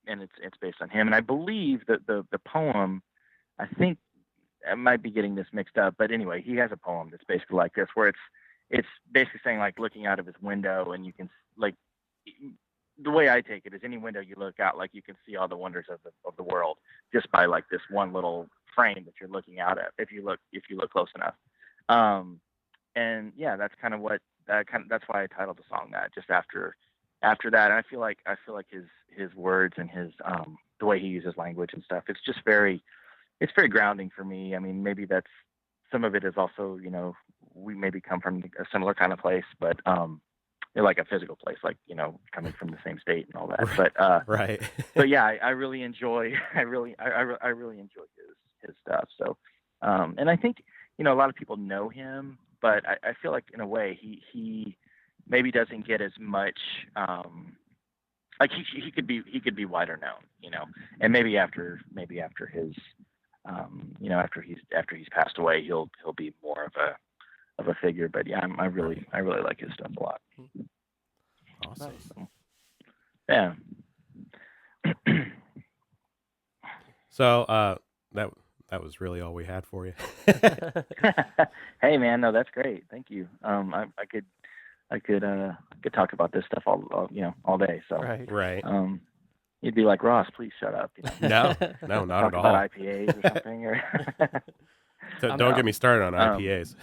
it's based on him. And I believe that the poem, I think I might be getting this mixed up, but anyway, he has a poem that's basically like this, where it's basically saying, like, looking out of his window, and you can, like, the way I take it is, any window you look out, like, you can see all the wonders of the world just by like this one little frame that you're looking out at, if you look close enough. And yeah, that's kind of what that's why I titled the song that, just after that. And I feel like his words and his the way he uses language and stuff, it's very grounding for me. I mean, maybe that's some of it is also, we maybe come from a similar kind of place, but like a physical place, like, coming from the same state and all that. But right. But yeah, I really enjoy his stuff. So and I think, a lot of people know him, but I feel like in a way he maybe doesn't get as much like he could be wider known, and maybe after his after he's passed away, he'll be more of a figure. But yeah, I really like his stuff a lot. Awesome. So, yeah. So that was really all we had for you. Hey man, no, that's great. Thank you. I could talk about this stuff all day. So Right. You'd be like, Ross, please shut up. No, not talk at all. about IPAs or something. Or So don't get me started on IPAs.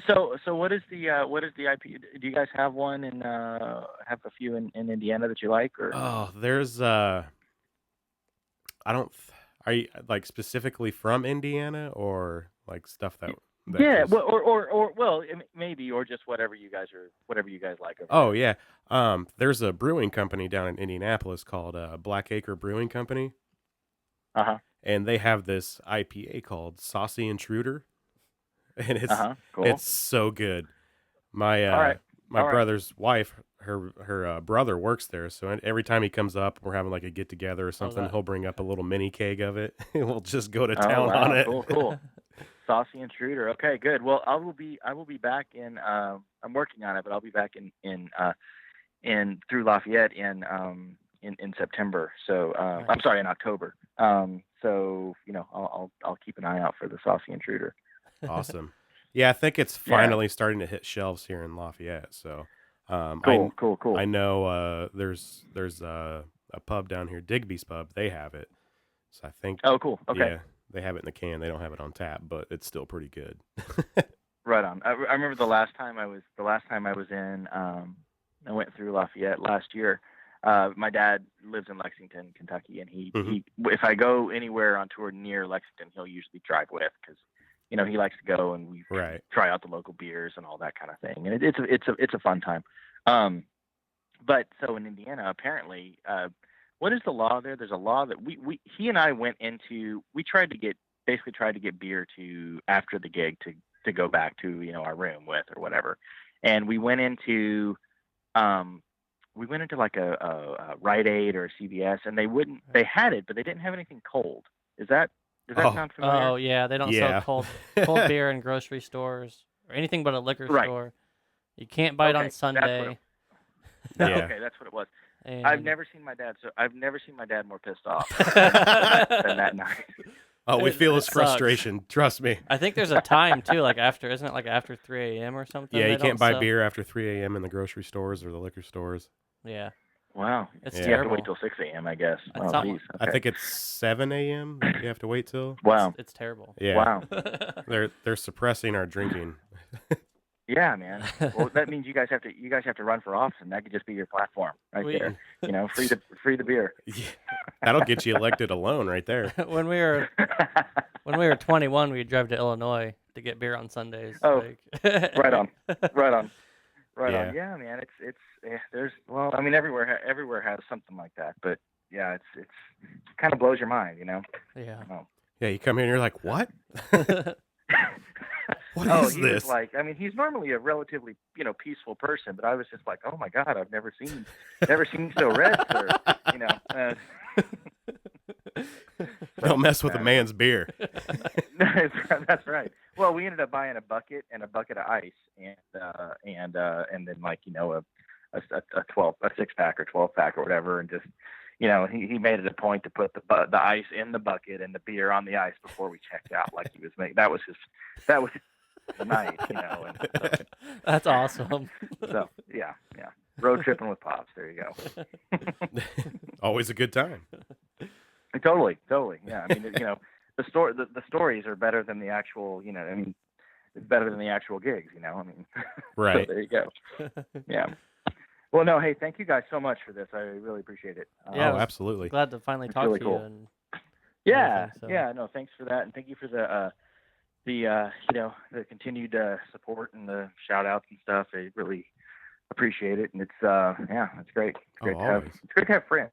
So what is the IPA? Do you guys have one and have a few in Indiana that you like? Or There's are you like specifically from Indiana, or like stuff that yeah, well, maybe, or just whatever you guys like. Oh yeah, there's a brewing company down in Indianapolis called Blackacre Brewing Company. And they have this IPA called Saucy Intruder, and it's cool. It's so good. My brother's wife, her brother works there, so every time he comes up, we're having like a get together or something. He'll bring up a little mini keg of it, and we'll just go to town on it. Cool. Saucy Intruder. Okay, good. Well, I will be back in. I'm working on it, but I'll be back in through Lafayette in September. So I'm sorry, in October. So I'll keep an eye out for the Saucy Intruder. Awesome. Yeah, I think it's finally starting to hit shelves here in Lafayette. So Cool. I know there's a pub down here, Digby's Pub. They have it. So I think. Oh, cool. Okay. Yeah, they have it in the can. They don't have it on tap, but it's still pretty good. Right on. I remember the last time I was in. I went through Lafayette last year. My dad lives in Lexington, Kentucky, and he if I go anywhere on tour near Lexington, he'll usually drive with because he likes to go and we try out the local beers and all that kind of thing, and it's a fun time. But so in Indiana, apparently, what is the law there? There's a law that he and I went into. We tried to get beer to after the gig to go back to our room with or whatever, and we went into like a Rite Aid or a CVS, and they had it, but they didn't have anything cold. Does that sound familiar? Oh yeah, they don't sell cold beer in grocery stores or anything but a liquor store. You can't buy it on Sunday. Okay, that's what it was. And I've never seen my dad more pissed off than that night. Oh, we feel his frustration. Trust me. I think there's a time too, like isn't it like after 3 a.m. or something? Yeah, you can't buy beer after 3 a.m. in the grocery stores or the liquor stores. Yeah. Wow. It's You terrible. have to wait till 6 a.m., I guess. Okay. I think it's 7 a.m. you have to wait till. Wow. It's terrible. Yeah. Wow. They're suppressing our drinking. Yeah, man. Well, that means you guys have to run for office, and that could just be your platform right there. Free the beer. Yeah. That'll get you elected alone right there. When we were 21, we'd drive to Illinois to get beer on Sundays. Oh, right on. Yeah. Yeah, man. Everywhere has something like that, but yeah, it kind of blows your mind, Yeah. Oh. Yeah, you come here and you're like, what? What is he this? Was like, he's normally a relatively, peaceful person, but I was just like, oh my God, I've never seen so red, sir. Don't mess with a man's beer. That's right. Well, we ended up buying a bucket and a bucket of ice, and then a 6-pack or 12-pack or whatever, and just. He made it a point to put the ice in the bucket and the beer on the ice before we checked out. Like he was making that was the night, And so, that's awesome. So yeah, road tripping with Pops. There you go. Always a good time. Totally. Yeah, the stories are better than the actual. It's better than the actual gigs. Right. So there you go. Yeah. Well, no, hey, thank you guys so much for this. I really appreciate it. Yeah, absolutely. Glad to finally talk really to cool. you. And no, thanks for that, and thank you for the continued support and the shout outs and stuff. I really appreciate it, and it's great. It's great to have friends.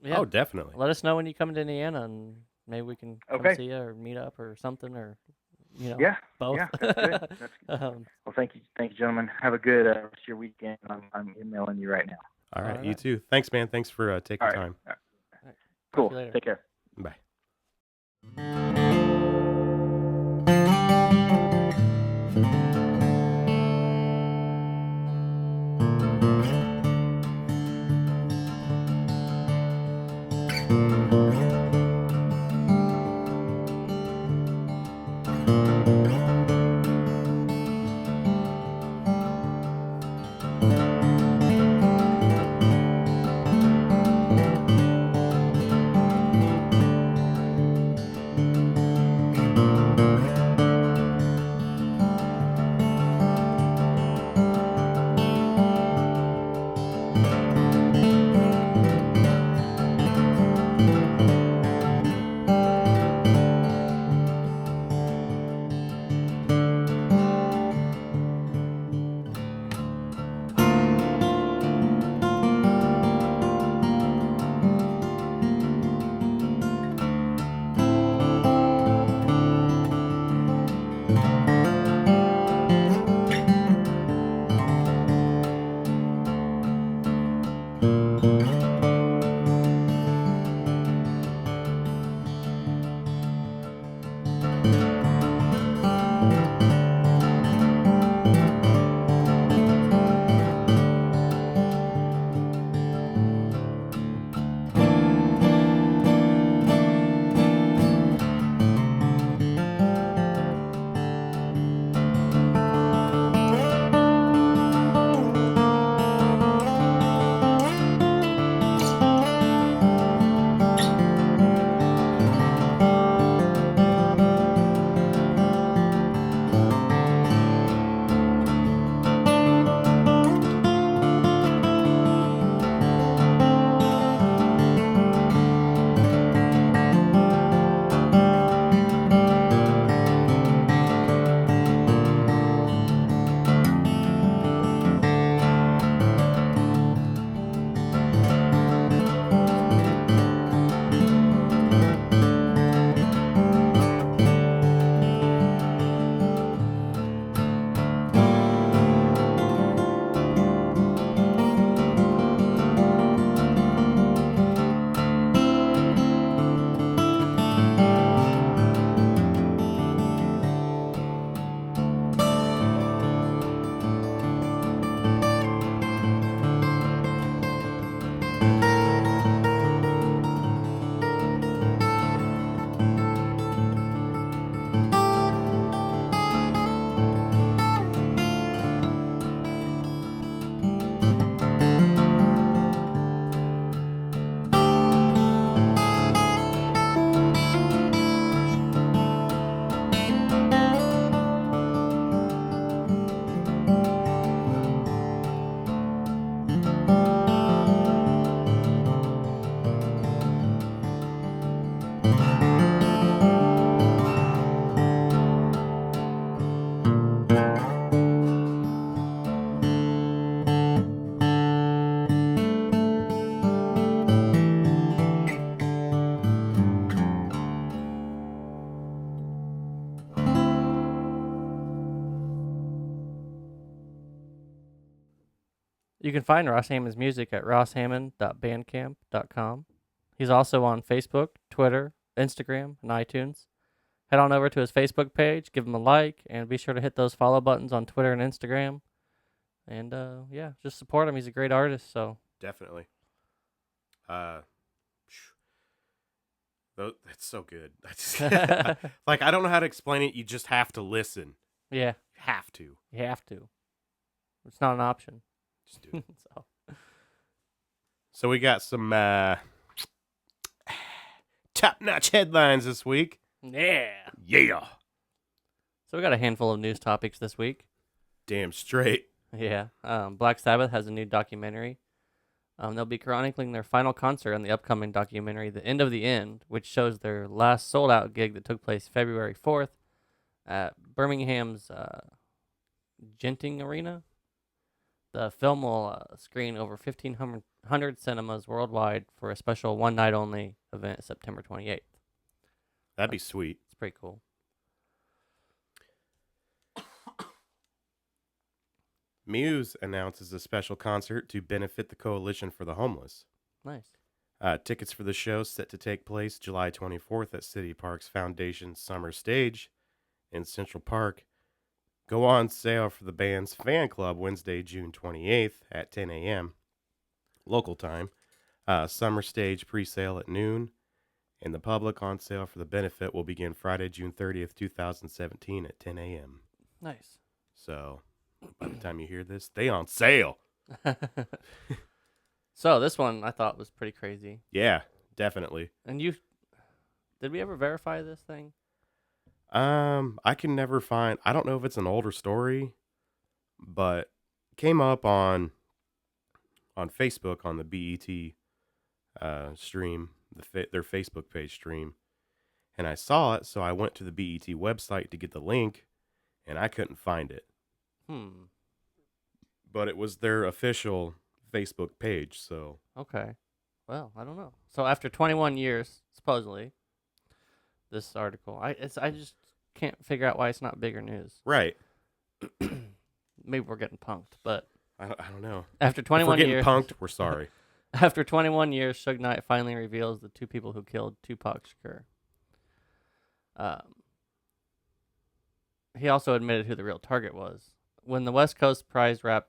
Yeah. Oh, definitely. Let us know when you come to Indiana, and maybe we can come see you or meet up or something, or both. Yeah, that's good. Well, thank you, gentlemen. Have a good rest of your weekend. I'm emailing you right now. All right, you too. Thanks, man. Thanks for taking time. All right. Cool. Take care. Bye. You can find Ross Hammond's music at rosshammond.bandcamp.com. He's also on Facebook, Twitter, Instagram, and iTunes. Head on over to his Facebook page, give him a like, and be sure to hit those follow buttons on Twitter and Instagram. And yeah, just support him. He's a great artist. So Definitely. That's so good. Like, I don't know how to explain it. You just have to listen. Yeah, You have to. you have to. It's not an option. Just do it. So we got some top-notch headlines this week. yeah. Yeah. So we got a handful of news topics this week. Damn straight. Yeah. Black Sabbath has a new documentary. They'll be chronicling their final concert on the upcoming documentary, The End of the End, which shows their last sold-out gig that took place February 4th at Birmingham's Genting Arena. The film will screen over 1,500 cinemas worldwide for a special one-night-only event September 28th. That'd be sweet. It's pretty cool. Muse announces a special concert to benefit the Coalition for the Homeless. Nice. Tickets for the show set to take place July 24th at City Parks Foundation's Summer Stage in Central Park. Go on sale for the band's fan club Wednesday, June 28th at 10 a.m. local time. Summer Stage pre-sale at noon. And the public on sale for the benefit will begin Friday, June 30th, 2017 at 10 a.m. Nice. So, by the time you hear this, they on sale. So this one I thought was pretty crazy. Yeah, definitely. And did we ever verify this thing? I can never find, I don't know if it's an older story, but it came up on Facebook on the BET stream, their Facebook page stream, and I saw it, so I went to the BET website to get the link, and I couldn't find it. But it was their official Facebook page, so. Okay. Well, I don't know. So after 21 years, supposedly, this article, I just can't figure out why it's not bigger news. Right. Maybe we're getting punked, but I don't know. after If 21 we're getting years, punked, we're sorry. After 21 years, Suge Knight finally reveals the two people who killed Tupac Shakur. He also admitted who the real target was. When the West Coast Prize rap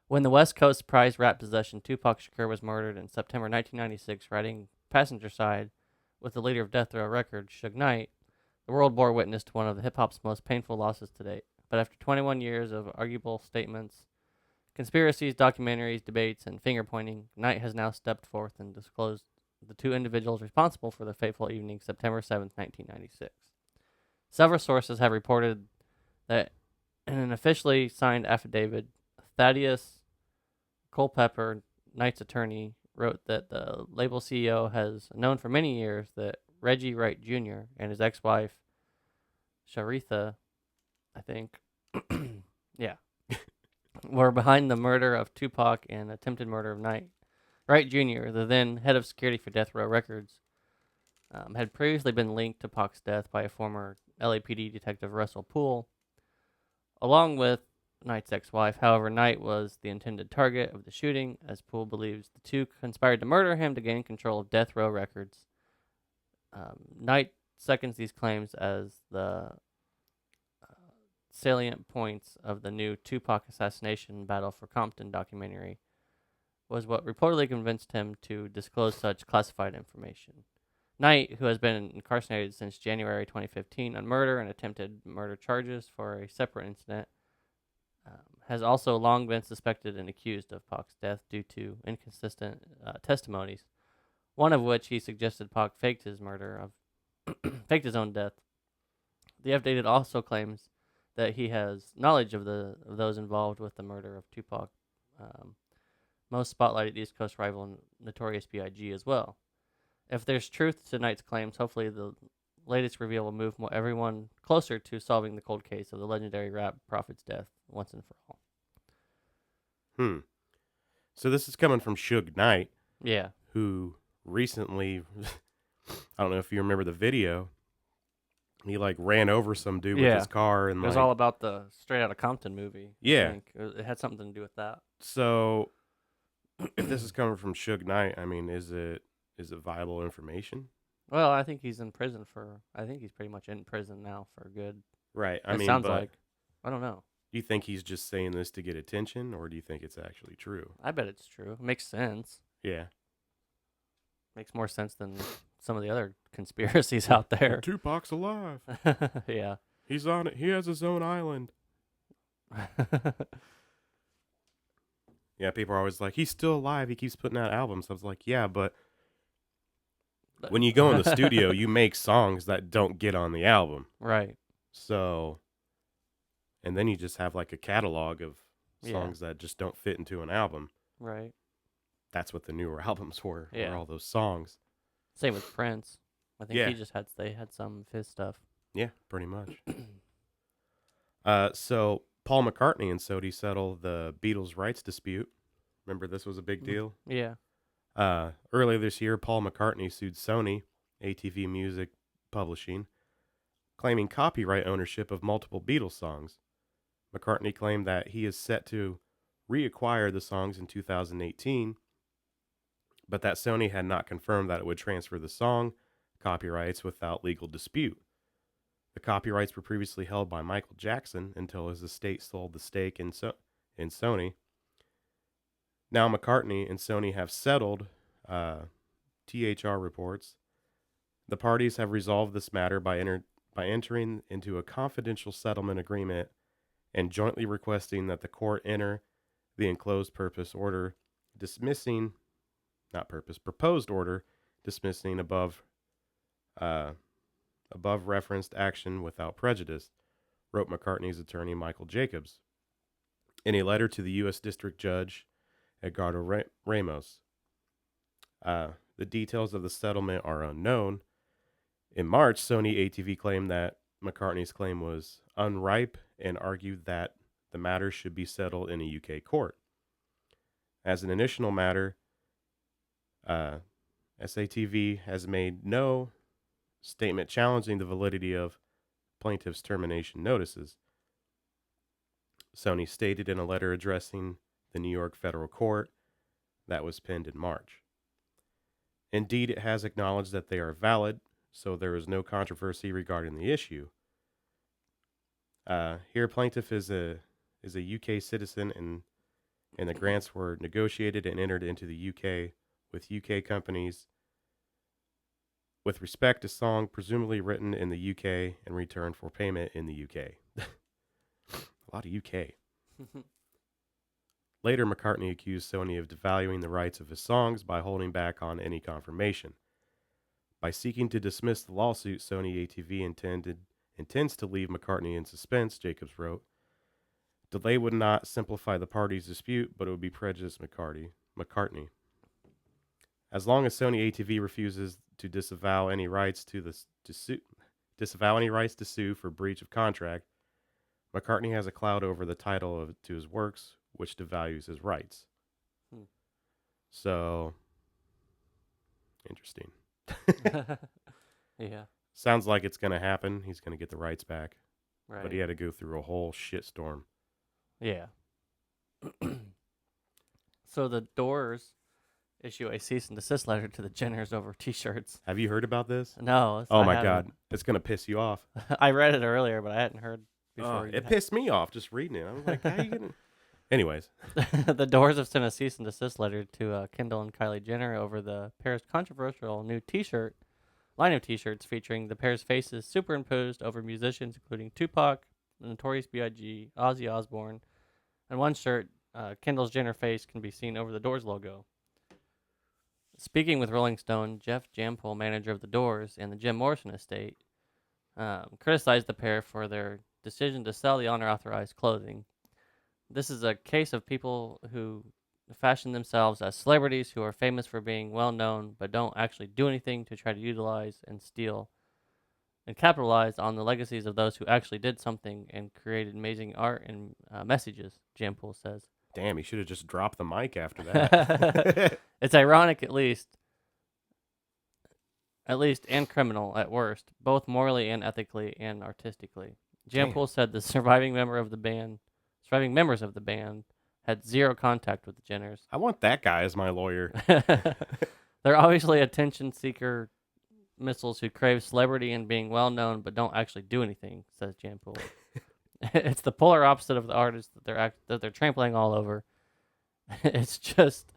When the West Coast Prize rap possession, Tupac Shakur was murdered in September 1996, riding passenger side with the leader of Death Row Records, Suge Knight. The world bore witness to one of the hip-hop's most painful losses to date. But after 21 years of arguable statements, conspiracies, documentaries, debates, and finger-pointing, Knight has now stepped forth and disclosed the two individuals responsible for the fateful evening, September 7th, 1996. Several sources have reported that in an officially signed affidavit, Thaddeus Culpepper, Knight's attorney, wrote that the label CEO has known for many years that Reggie Wright Jr. and his ex-wife, Sharitha, I think, yeah, were behind the murder of Tupac and attempted murder of Knight. Wright Jr., the then head of security for Death Row Records, had previously been linked to Pac's death by a former LAPD detective, Russell Poole, along with Knight's ex-wife. However, Knight was the intended target of the shooting, as Poole believes the two conspired to murder him to gain control of Death Row Records. Knight seconds these claims as the salient points of the new Tupac assassination Battle for Compton documentary was what reportedly convinced him to disclose such classified information. Knight, who has been incarcerated since January 2015 on murder and attempted murder charges for a separate incident, has also long been suspected and accused of Pac's death due to inconsistent testimonies, one of which he suggested Pac faked his own death. The updated also claims that he has knowledge of those involved with the murder of Tupac, most spotlighted East Coast rival Notorious B.I.G. as well. If there's truth to Knight's claims, hopefully the latest reveal will move everyone closer to solving the cold case of the legendary rap prophet's death once and for all. So this is coming from Suge Knight. Yeah. Who recently, I don't know if you remember the video, He like ran over some dude with his car, and it was like all about the Straight Outta Compton movie. I yeah. think. It had something to do with that. So if this is coming from Suge Knight, I mean, is it viable information? Well, I think he's in prison for. I think he's pretty much in prison now for good. Right. I It mean, sounds but like. I don't know. do you think he's just saying this to get attention, or do you think it's actually true? I bet it's true. It makes sense. Yeah. Makes more sense than some of the other conspiracies out there. Tupac's alive. Yeah. He's on it. He has his own island. Yeah, people are always like, he's still alive. He keeps putting out albums. I was like, yeah, but when you go in the studio, you make songs that don't get on the album. Right. So, and then you just have like a catalog of songs that just don't fit into an album. Right. That's what the newer albums were. Yeah. Were all those songs. Same with Prince. I think they had some of his stuff. Yeah, pretty much. So Paul McCartney and Sony settled the Beatles' rights dispute. Remember, this was a big deal? Yeah. Earlier this year, Paul McCartney sued Sony, ATV Music Publishing, claiming copyright ownership of multiple Beatles songs. McCartney claimed that he is set to reacquire the songs in 2018, but that Sony had not confirmed that it would transfer the song copyrights without legal dispute. The copyrights were previously held by Michael Jackson until his estate sold the stake in Sony. Now McCartney and Sony have settled, THR reports. The parties have resolved this matter by entering into a confidential settlement agreement and jointly requesting that the court enter the enclosed proposed order dismissing above referenced action without prejudice, wrote McCartney's attorney Michael Jacobs in a letter to the U.S. District Judge Edgardo Ramos. The details of the settlement are unknown. In March, Sony ATV claimed that McCartney's claim was unripe and argued that the matter should be settled in a UK court. As an initial matter, SATV has made no statement challenging the validity of plaintiff's termination notices. Sony stated in a letter addressing the New York federal court that was penned in March. Indeed, it has acknowledged that they are valid, so there is no controversy regarding the issue. Here, plaintiff is a UK citizen, and the grants were negotiated and entered into the UK with UK companies with respect to song presumably written in the UK and returned for payment in the UK. A lot of UK. Later, McCartney accused Sony of devaluing the rights of his songs by holding back on any confirmation. By seeking to dismiss the lawsuit, Sony ATV intends to leave McCartney in suspense, Jacobs wrote. Delay would not simplify the parties' dispute, but it would be prejudice McCartney. As long as Sony ATV refuses to disavow any rights to sue for breach of contract, McCartney has a cloud over the title to his works, which devalues his rights. So, interesting. Yeah. Sounds like it's going to happen. He's going to get the rights back. Right. But he had to go through a whole shitstorm. Yeah. So the Doors issue a cease and desist letter to the Jenners over T-shirts. Have you heard about this? No. Oh my God. It's going to piss you off. I read it earlier, but I hadn't heard before. It pissed me off just reading it. I was like, how are you going to... Anyways. The Doors have sent a cease and desist letter to Kendall and Kylie Jenner over the pair's controversial new line of T-shirts featuring the pair's faces superimposed over musicians including Tupac, the Notorious B.I.G., Ozzy Osbourne, and one shirt, Kendall's Jenner face can be seen over the Doors logo. Speaking with Rolling Stone, Jeff Jampol, manager of the Doors and the Jim Morrison estate, criticized the pair for their decision to sell the unauthorized clothing. This is a case of people who fashion themselves as celebrities who are famous for being well known but don't actually do anything to try to utilize and steal and capitalize on the legacies of those who actually did something and created amazing art and messages, Jampol says. Damn, he should have just dropped the mic after that. It's ironic, at least. at least, and criminal at worst, both morally and ethically and artistically. Jampool said the surviving members of the band had zero contact with the Jenners. I want that guy as my lawyer. They're obviously attention seeker missiles who crave celebrity and being well known but don't actually do anything, says Jampool. It's the polar opposite of the artists that they're trampling all over. It's just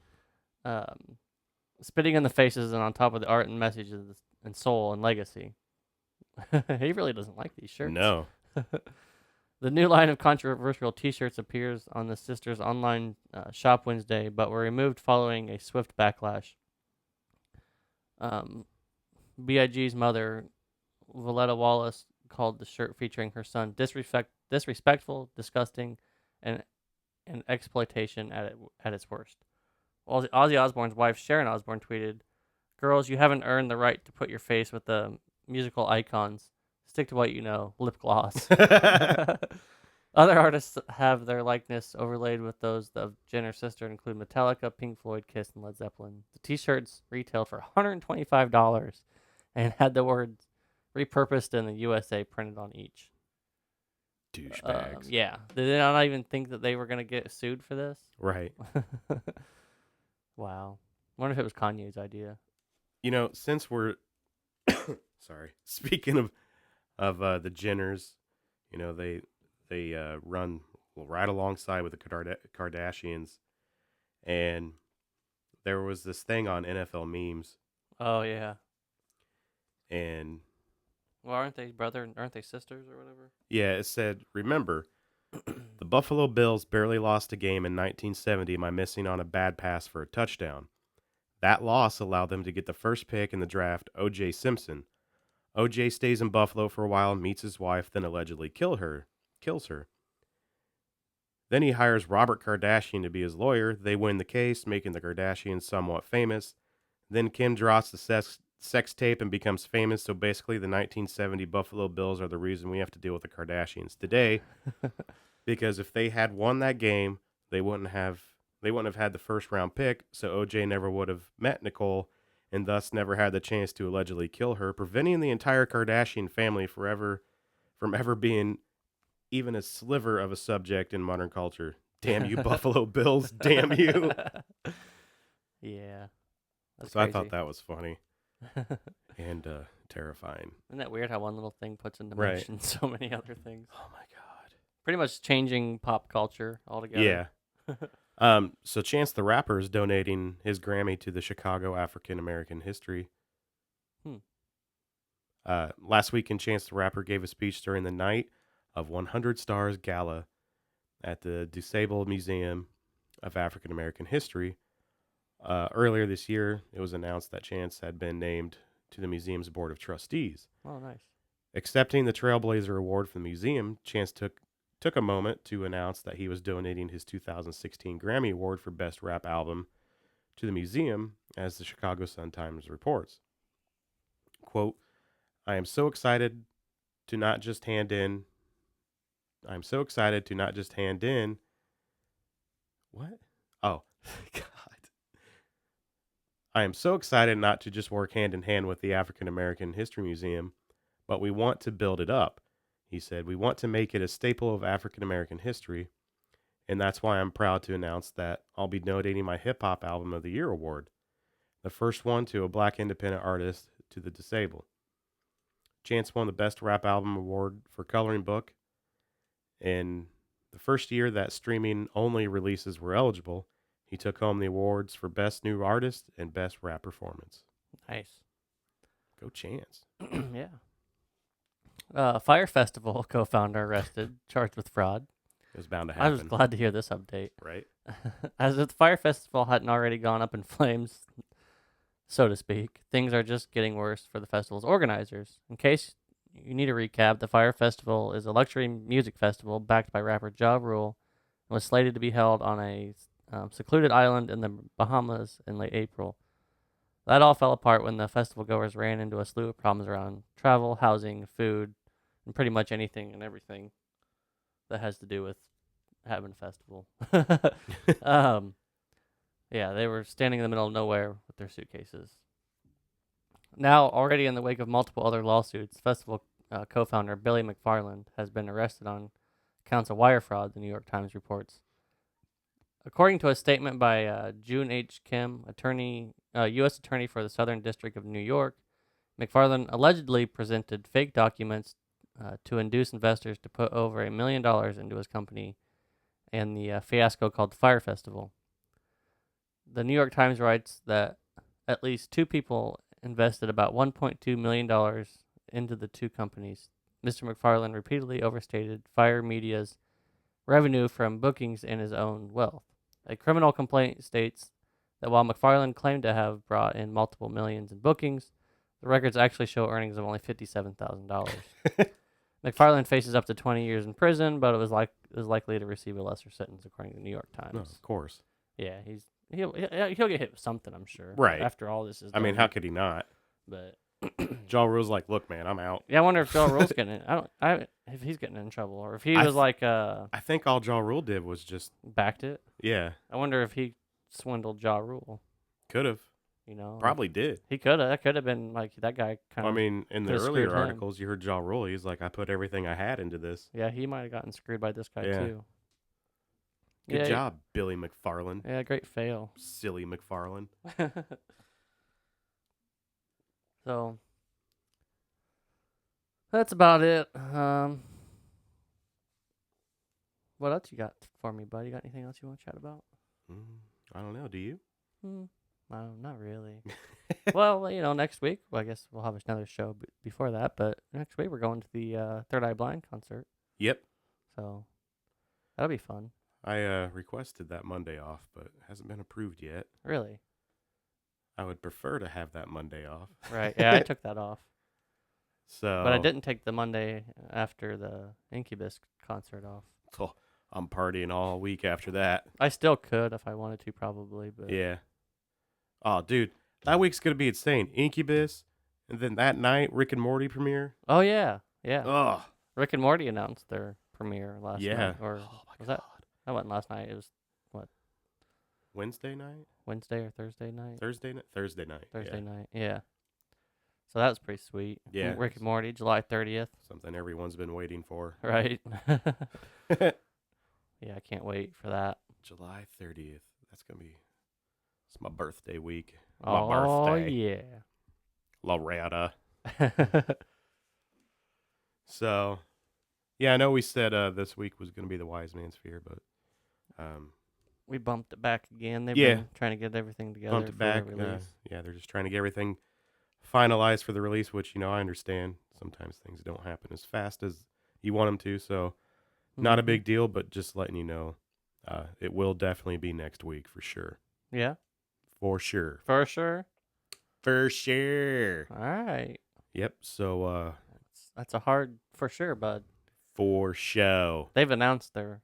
spitting in the faces and on top of the art and messages and soul and legacy. He really doesn't like these shirts. No. The new line of controversial T-shirts appears on the sisters' online shop Wednesday, but were removed following a swift backlash. BIG's mother, Valletta Wallace, called the shirt featuring her son disrespectful, disgusting, and exploitation at its worst. Ozzy Osbourne's wife, Sharon Osbourne, tweeted, "Girls, you haven't earned the right to put your face with the musical icons. Stick to what you know, lip gloss." Other artists have their likeness overlaid with those of Jenner's sister, include Metallica, Pink Floyd, Kiss, and Led Zeppelin. The T-shirts retailed for $125 and had the words repurposed in the USA printed on each. Douchebags. Yeah. Did they not even think that they were going to get sued for this? Right. Wow. Wonder if it was Kanye's idea. You know, since we're sorry, speaking of the Jenners, you know, they run right alongside with the Kardashians, and there was this thing on NFL memes. Oh yeah. And well, aren't they sisters or whatever? Yeah, it said, "Remember, the Buffalo Bills barely lost a game in 1970 by missing on a bad pass for a touchdown. That loss allowed them to get the first pick in the draft, O.J. Simpson. O.J. stays in Buffalo for a while, meets his wife, then allegedly kills her. Then he hires Robert Kardashian to be his lawyer. They win the case, making the Kardashians somewhat famous. Then Kim drops the sex tape and becomes famous. So basically, the 1970 Buffalo Bills are the reason we have to deal with the Kardashians today. Because if they had won that game, they wouldn't have had the first round pick. So OJ never would have met Nicole, and thus never had the chance to allegedly kill her, preventing the entire Kardashian family from ever being even a sliver of a subject in modern culture. Damn you, Buffalo Bills! Damn you!" Yeah. That's so crazy. I thought that was funny and terrifying. Isn't that weird how one little thing puts into Right. motion so many other things? Oh my god! Pretty much changing pop culture altogether. Yeah. So Chance the Rapper is donating his Grammy to the Chicago African American History. Last weekend, Chance the Rapper gave a speech during the Night of 100 Stars Gala at the Disabled Museum of African American History. Earlier this year, it was announced that Chance had been named to the museum's board of trustees. Oh, nice. Accepting the Trailblazer Award from the museum, Chance took a moment to announce that he was donating his 2016 Grammy Award for Best Rap Album to the museum, as the Chicago Sun-Times reports. Quote, I am so excited to not just hand in... What? Oh, God. I am so excited not to just work hand in hand with the African American History Museum, but we want to build it up. He said, we want to make it a staple of African American history, and that's why I'm proud to announce that I'll be donating my Hip Hop Album of the Year award, the first one to a black independent artist to the disabled. Chance won the Best Rap Album award for Coloring Book in the first year that streaming-only releases were eligible. He took home the awards for Best New Artist and Best Rap Performance. Nice. Go Chance. Yeah. Fire Festival co-founder arrested, charged with fraud. It was bound to happen. I was glad to hear this update. Right? As if the Fire Festival hadn't already gone up in flames, so to speak, things are just getting worse for the festival's organizers. In case you need a recap, the Fire Festival is a luxury music festival backed by rapper Ja Rule and was slated to be held on a secluded island in the Bahamas in late April. That all fell apart when the festival goers ran into a slew of problems around travel, housing, food, and pretty much anything and everything that has to do with having a festival. Yeah, they were standing in the middle of nowhere with their suitcases. Now, already in the wake of multiple other lawsuits, festival co-founder Billy McFarland has been arrested on counts of wire fraud, the New York Times reports. According to a statement by June H. Kim, U.S. Attorney for the Southern District of New York, McFarland allegedly presented fake documents to induce investors to put over $1 million into his company and the fiasco called Fire Festival. The New York Times writes that at least 2 people invested about $1.2 million into the 2 companies. Mr. McFarland repeatedly overstated Fire Media's revenue from bookings and his own wealth. A criminal complaint states that while McFarland claimed to have brought in multiple millions in bookings, the records actually show earnings of only $57,000. McFarland faces up to 20 years in prison, but is likely to receive a lesser sentence, according to the New York Times. No, of course. Yeah, he'll get hit with something, I'm sure. Right. After all this is I done. mean, how could he not? But Ja Rule's like, look, man, I'm out. yeah, I wonder if Ja Rule's getting it. If he's getting in trouble, or if he was I think all Ja Rule did was just backed it. Yeah. I wonder if he swindled Ja Rule. Could have. You know, Probably did. He could have. That could have been like that guy. I mean, in the could've earlier screwed him. articles, you heard Ja Rule. He's like, I put everything I had into this. Yeah, he might have gotten screwed by this guy Yeah. too. Good job, Billy McFarland. Yeah, great fail. Silly McFarland. So that's about it. What else you got for me, buddy? You got anything else you want to chat about? I don't know. Do you? No, not really. Well, you know, next week, I guess we'll have another show before that. But next week we're going to the Third Eye Blind concert. Yep. So that'll be fun. I requested that Monday off, but it hasn't been approved yet. Really? I would prefer to have that Monday off. Right. Yeah, I took that off. So, but I didn't take the Monday after the Incubus concert off. So I'm partying all week after that. I still could if I wanted to, probably. But yeah. Oh, dude, that week's gonna be insane. Incubus, and then that night, Rick and Morty premiere. Oh yeah, yeah. Oh, Rick and Morty announced their premiere last night. Or oh my was God. that wasn't last night? It was what? Wednesday night? Wednesday or Thursday night? Thursday night? Thursday night. Thursday night. Yeah. So that was pretty sweet. Yeah. Rick and Morty, July 30th. Something everyone's been waiting for. Right. Yeah, I can't wait for that. July 30th. That's gonna be. It's my birthday week. Oh birthday. yeah. Loretta. So, yeah, I know we said this week was going to be the Wise Man's Fear, but we bumped it back again. They've Yeah. been trying to get everything together bumped it for back. the release. Yeah, they're just trying to get everything finalized for the release, which, you know, I understand. Sometimes things don't happen as fast as you want them to, so not a big deal, but just letting you know, it will definitely be next week for sure. Yeah. For sure. For sure. For sure. All right. Yep. So, that's a hard for sure, bud. for show. They've announced their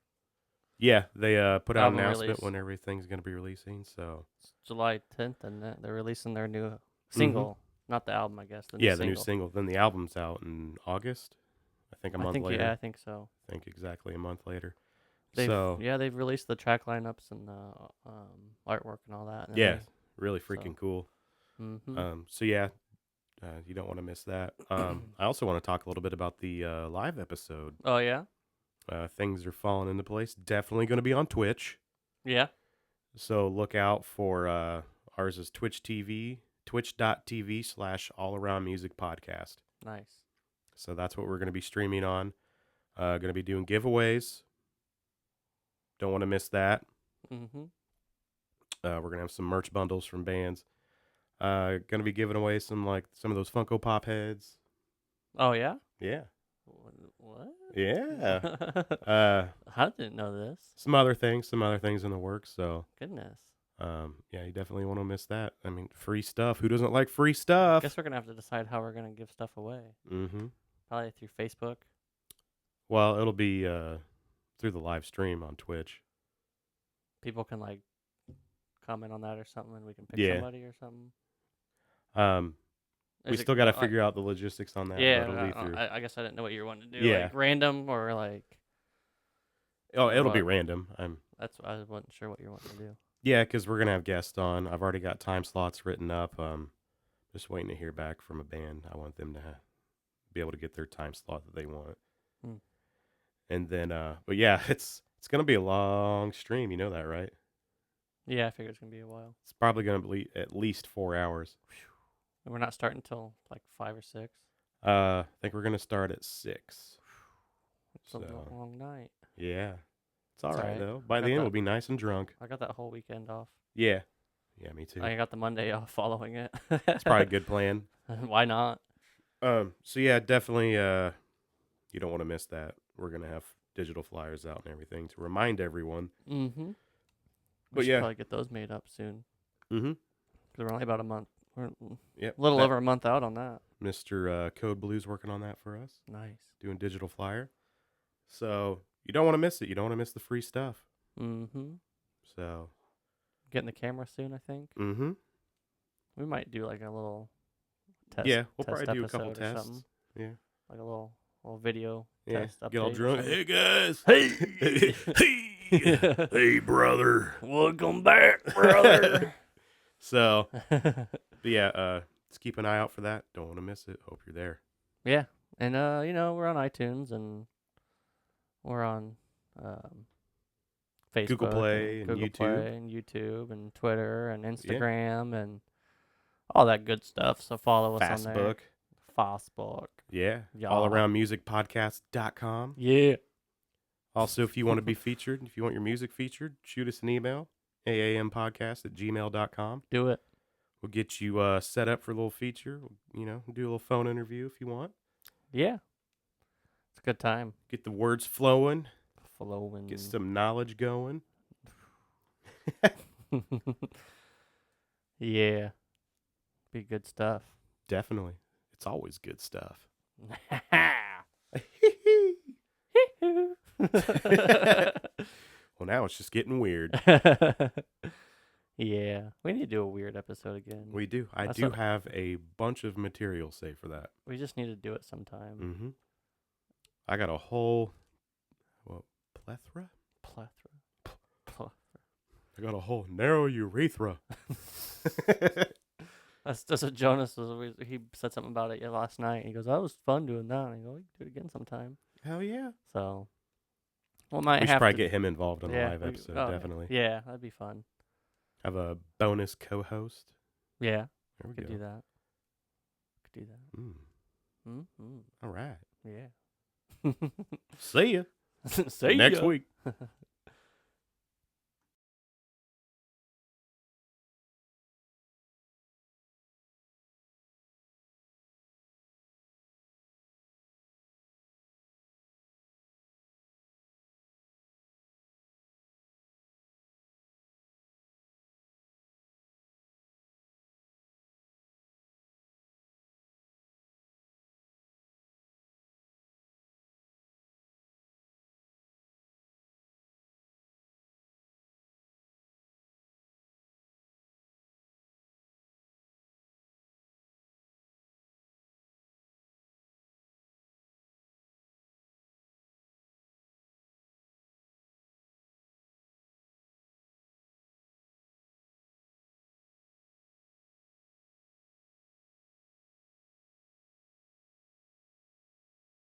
Yeah, they put out an album announcement release. when everything's going to be releasing. So July 10th, and they're releasing their new single, not the album, I guess. the new single. Then the album's out in August. I think a month later. Yeah, I think so. I think exactly a month later. They've released the track lineups and artwork and all that. And yeah, really freaking cool. Mm-hmm. So yeah, you don't want to miss that. I also want to talk a little bit about the live episode. Oh yeah. Things are falling into place. Definitely going to be on Twitch. Yeah. So look out for ours is Twitch TV, twitch.tv/allaroundmusicpodcast. Nice. So that's what we're going to be streaming on. Going to be doing giveaways. Don't want to miss that. Mm-hmm. We're going to have some merch bundles from bands. Going to be giving away some of those Funko Pop heads. Oh yeah. Yeah. What? Yeah. I didn't know this. Some other things in the works. So, Goodness. yeah, you definitely want to miss that. I mean, free stuff. Who doesn't like free stuff? Guess we're gonna have to decide how we're gonna give stuff away. Mm-hmm. Probably through Facebook. Well, it'll be through the live stream on Twitch. People can like comment on that or something, and we can pick somebody or something. We still got to figure out the logistics on that. Yeah, but it'll be through. I guess I didn't know what you were wanting to do. Yeah. Like random or like. Oh, it'll be random. I wasn't sure what you were wanting to do. Yeah, because we're gonna have guests on. I've already got time slots written up. Just waiting to hear back from a band. I want them to be able to get their time slot that they want. Hmm. And then, but yeah, it's going to be a long stream. You know that, right? Yeah, I figure it's gonna be a while. It's probably going to be at least 4 hours. And we're not starting until like 5 or 6. I think we're going to start at 6. It's a long night. Yeah. It's all It's right, alright. though. By I the got end, that- we'll be nice and drunk. I got that whole weekend off. Yeah. Yeah, me too. I got the Monday off following it. It's probably a good plan. Why not? So yeah, definitely, you don't want to miss that. We're going to have digital flyers out and everything to remind everyone. Mm-hmm. But We should yeah. probably get those made up soon. Mm-hmm. Because we're only about a month. We're Yep. a little over a month out on that. Mr. Code Blue's working on that for us, Nice. doing digital flyer. So you don't want to miss it. You don't want to miss the free stuff. Mm-hmm. So. Getting the camera soon, I think. Mm-hmm. We might do like a little test. Yeah, we'll test probably do a couple episode or tests. something. Yeah. Like a little video Yeah. test update. Get all or drunk. something. Hey guys. Hey. hey. Hey brother. Welcome back, brother. So, but yeah, let's keep an eye out for that. Don't want to miss it. Hope you're there. Yeah, and we're on iTunes and we're on Facebook, Google Play and Google YouTube. Play and YouTube and Twitter and Instagram and all that good stuff. So follow us on there. Facebook. Yeah. Yeah. allaroundmusicpodcast.com. Yeah. Also, if you want to be featured, if you want your music featured, shoot us an email, aampodcast@gmail.com. Do it. We'll get you set up for a little feature. We'll do a little phone interview if you want. Yeah. It's a good time. Get the words flowing. Flowing. Get some knowledge going. Yeah. Be good stuff. Definitely. It's always good stuff. Well, now it's just getting weird. Yeah. We need to do a weird episode again. We do. I That's do what- have a bunch of material saved for that. We just need to do it sometime. Mm-hmm. I got a whole plethora? Plethora. I got a whole narrow urethra. That's what Jonas was. He said something about it last night. He goes, "That was fun doing that." And I go, "We can do it again sometime." Hell yeah. So, we might We should have probably to get him involved on the live we- episode, oh, definitely. Yeah, that'd be fun. Have a bonus co-host. Yeah, There we could go. do that. Could do that. Mm. Mm-hmm. All right. Yeah. See ya. See Next ya. week.